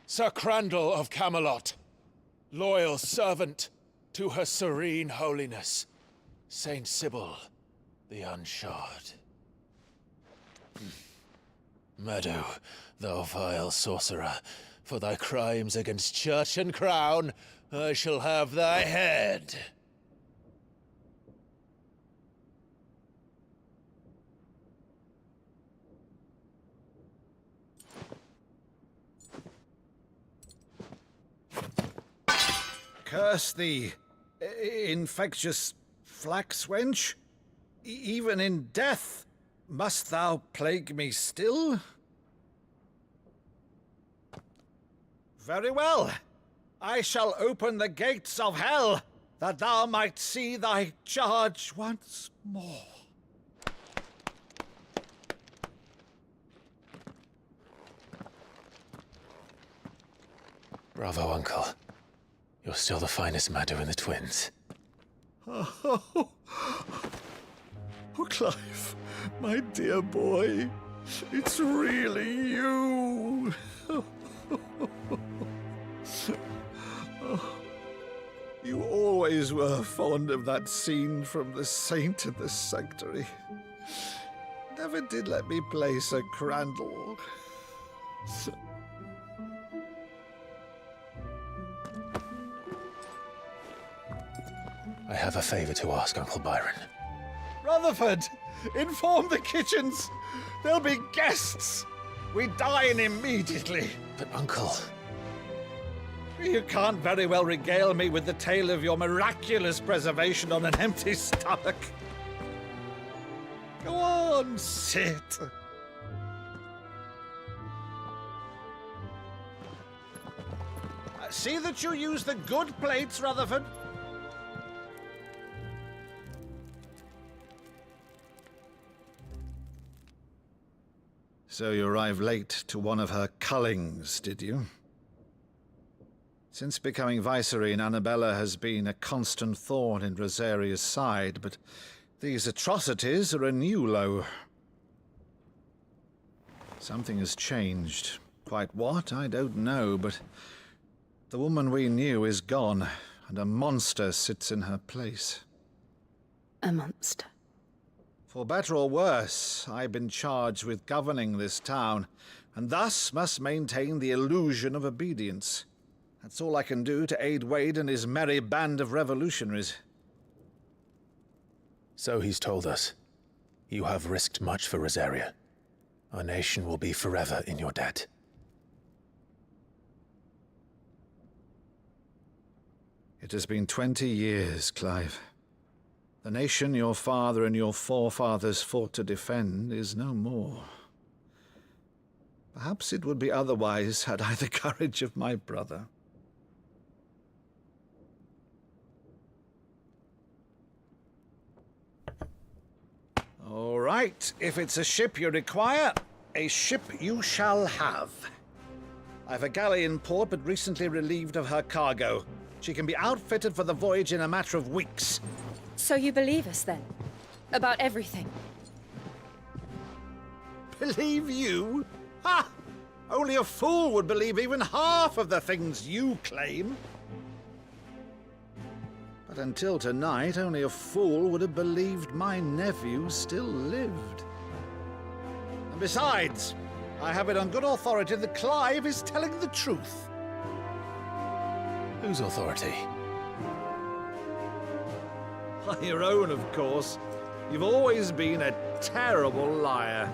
C: Sir Crandall of Camelot, loyal servant to her serene holiness, Saint Sybil the Unshod. Meadow, thou vile sorcerer, for thy crimes against church and crown, I shall have thy head.
A: Curse thee, infectious flax wench. Even in death, must thou plague me still? Very well. I shall open the gates of hell, that thou might see thy charge once more.
C: Bravo, Uncle. You're still the finest Maddu in the twins.
A: Oh, Clive, my dear boy, it's really you. You always were fond of that scene from The Saint in the Sanctuary. Never did let me play Sir Crandall.
C: I have a favor to ask, Uncle Byron.
A: Rutherford, inform the kitchens. There'll be guests. We dine immediately.
C: But, Uncle...
A: You can't very well regale me with the tale of your miraculous preservation on an empty stomach. Go on, sit. See that you use the good plates, Rutherford. So you arrived late to one of her cullings, did you? Since becoming Vicereine, Annabella has been a constant thorn in Rosaria's side, but these atrocities are a new low. Something has changed. Quite what, I don't know, but the woman we knew is gone, and a monster sits in her place.
B: A monster?
A: For better or worse, I've been charged with governing this town, and thus must maintain the illusion of obedience. That's all I can do to aid Wade and his merry band of revolutionaries.
C: So he's told us. You have risked much for Rosaria. Our nation will be forever in your debt.
A: It has been 20 years, Clive. The nation your father and your forefathers fought to defend is no more. Perhaps it would be otherwise had I the courage of my brother. All right, if it's a ship you require, a ship you shall have.
J: I've a galley in port, but recently relieved of her cargo. She can be outfitted for the voyage in a matter of weeks.
B: So you believe us, then? About everything?
J: Believe you? Ha! Only a fool would believe even half of the things you claim. But until tonight, only a fool would have believed my nephew still lived. And besides, I have it on good authority that Clive is telling the truth.
C: Whose authority?
J: On your own, of course. You've always been a terrible liar.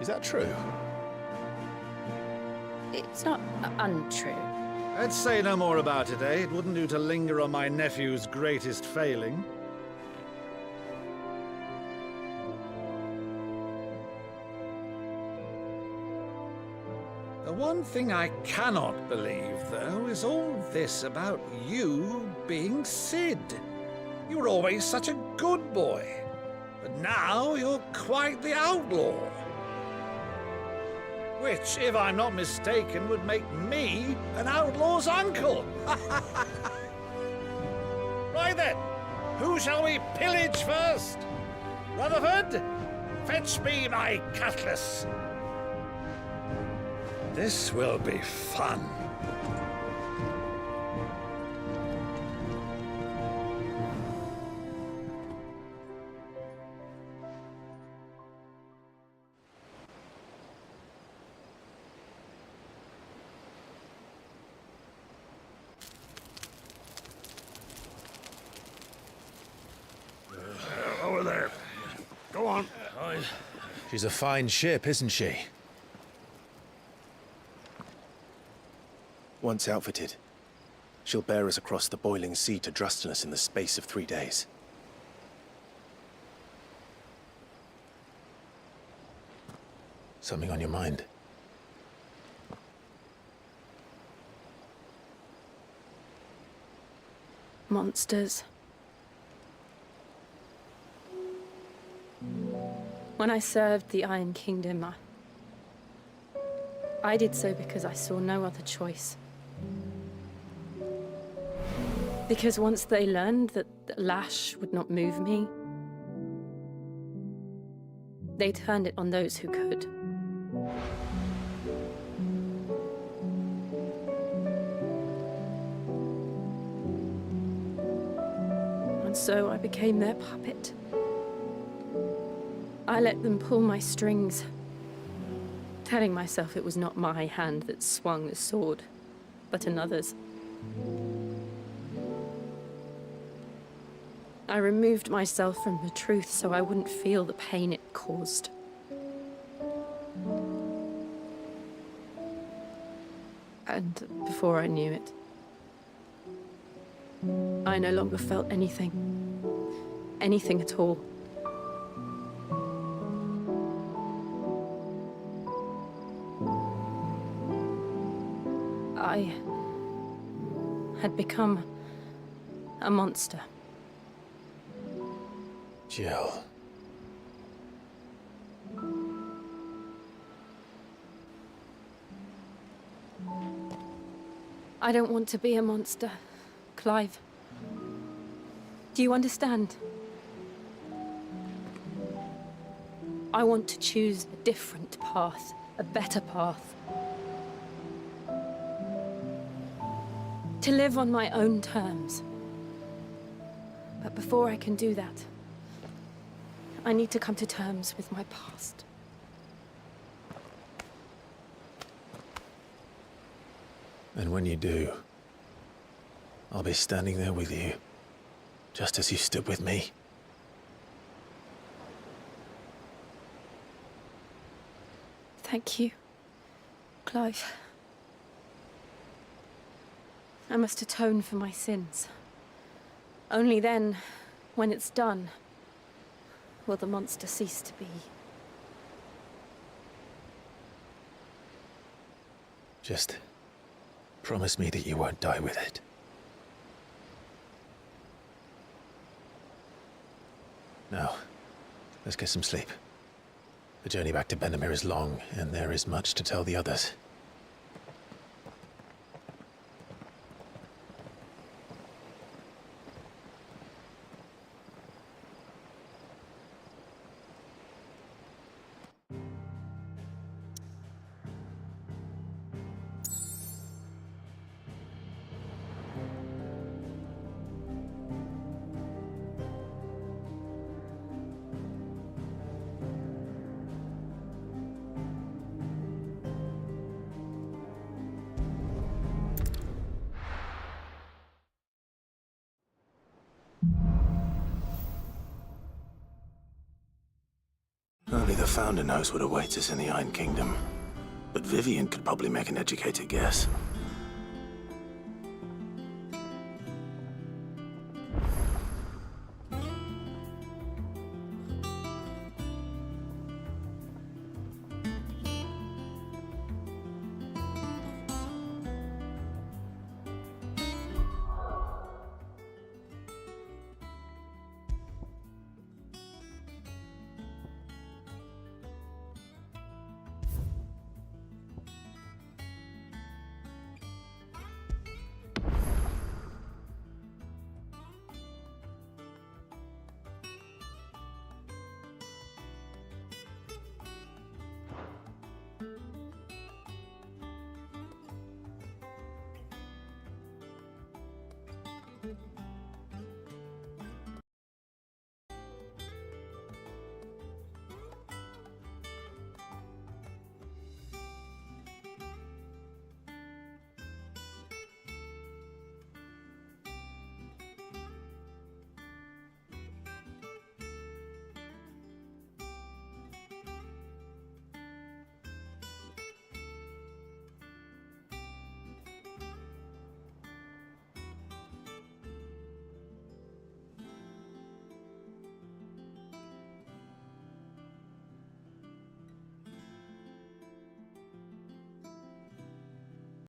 C: Is that true?
B: It's not untrue.
J: Let's say no more about it, eh? It wouldn't do to linger on my nephew's greatest failing. The one thing I cannot believe, though, is all this about you being Sid. You were always such a good boy, but now you're quite the outlaw. Which, if I'm not mistaken, would make me an outlaw's uncle. Right then, who shall we pillage first? Rutherford, fetch me my cutlass. This will be fun.
F: Over there. Go on.
C: She's a fine ship, isn't she? Once outfitted, she'll bear us across the boiling sea to Drustinus in the space of 3 days. Something on your mind?
B: Monsters. When I served the Iron Kingdom, I did so because I saw no other choice. Because once they learned that the lash would not move me, they turned it on those who could. And so I became their puppet. I let them pull my strings, telling myself it was not my hand that swung the sword, but another's. I removed myself from the truth so I wouldn't feel the pain it caused. And before I knew it, I no longer felt anything. Anything at all. I had become a monster.
C: Jill.
B: I don't want to be a monster, Clive. Do you understand? I want to choose a different path, a better path. To live on my own terms. But before I can do that, I need to come to terms with my past.
C: And when you do, I'll be standing there with you, just as you stood with me.
B: Thank you, Clive. I must atone for my sins. Only then, when it's done, will the monster cease to be.
C: Just promise me that you won't die with it. Now, let's get some sleep. The journey back to Benamir is long, and there is much to tell the others. Founder knows what awaits us in the Iron Kingdom, but Vivian could probably make an educated guess.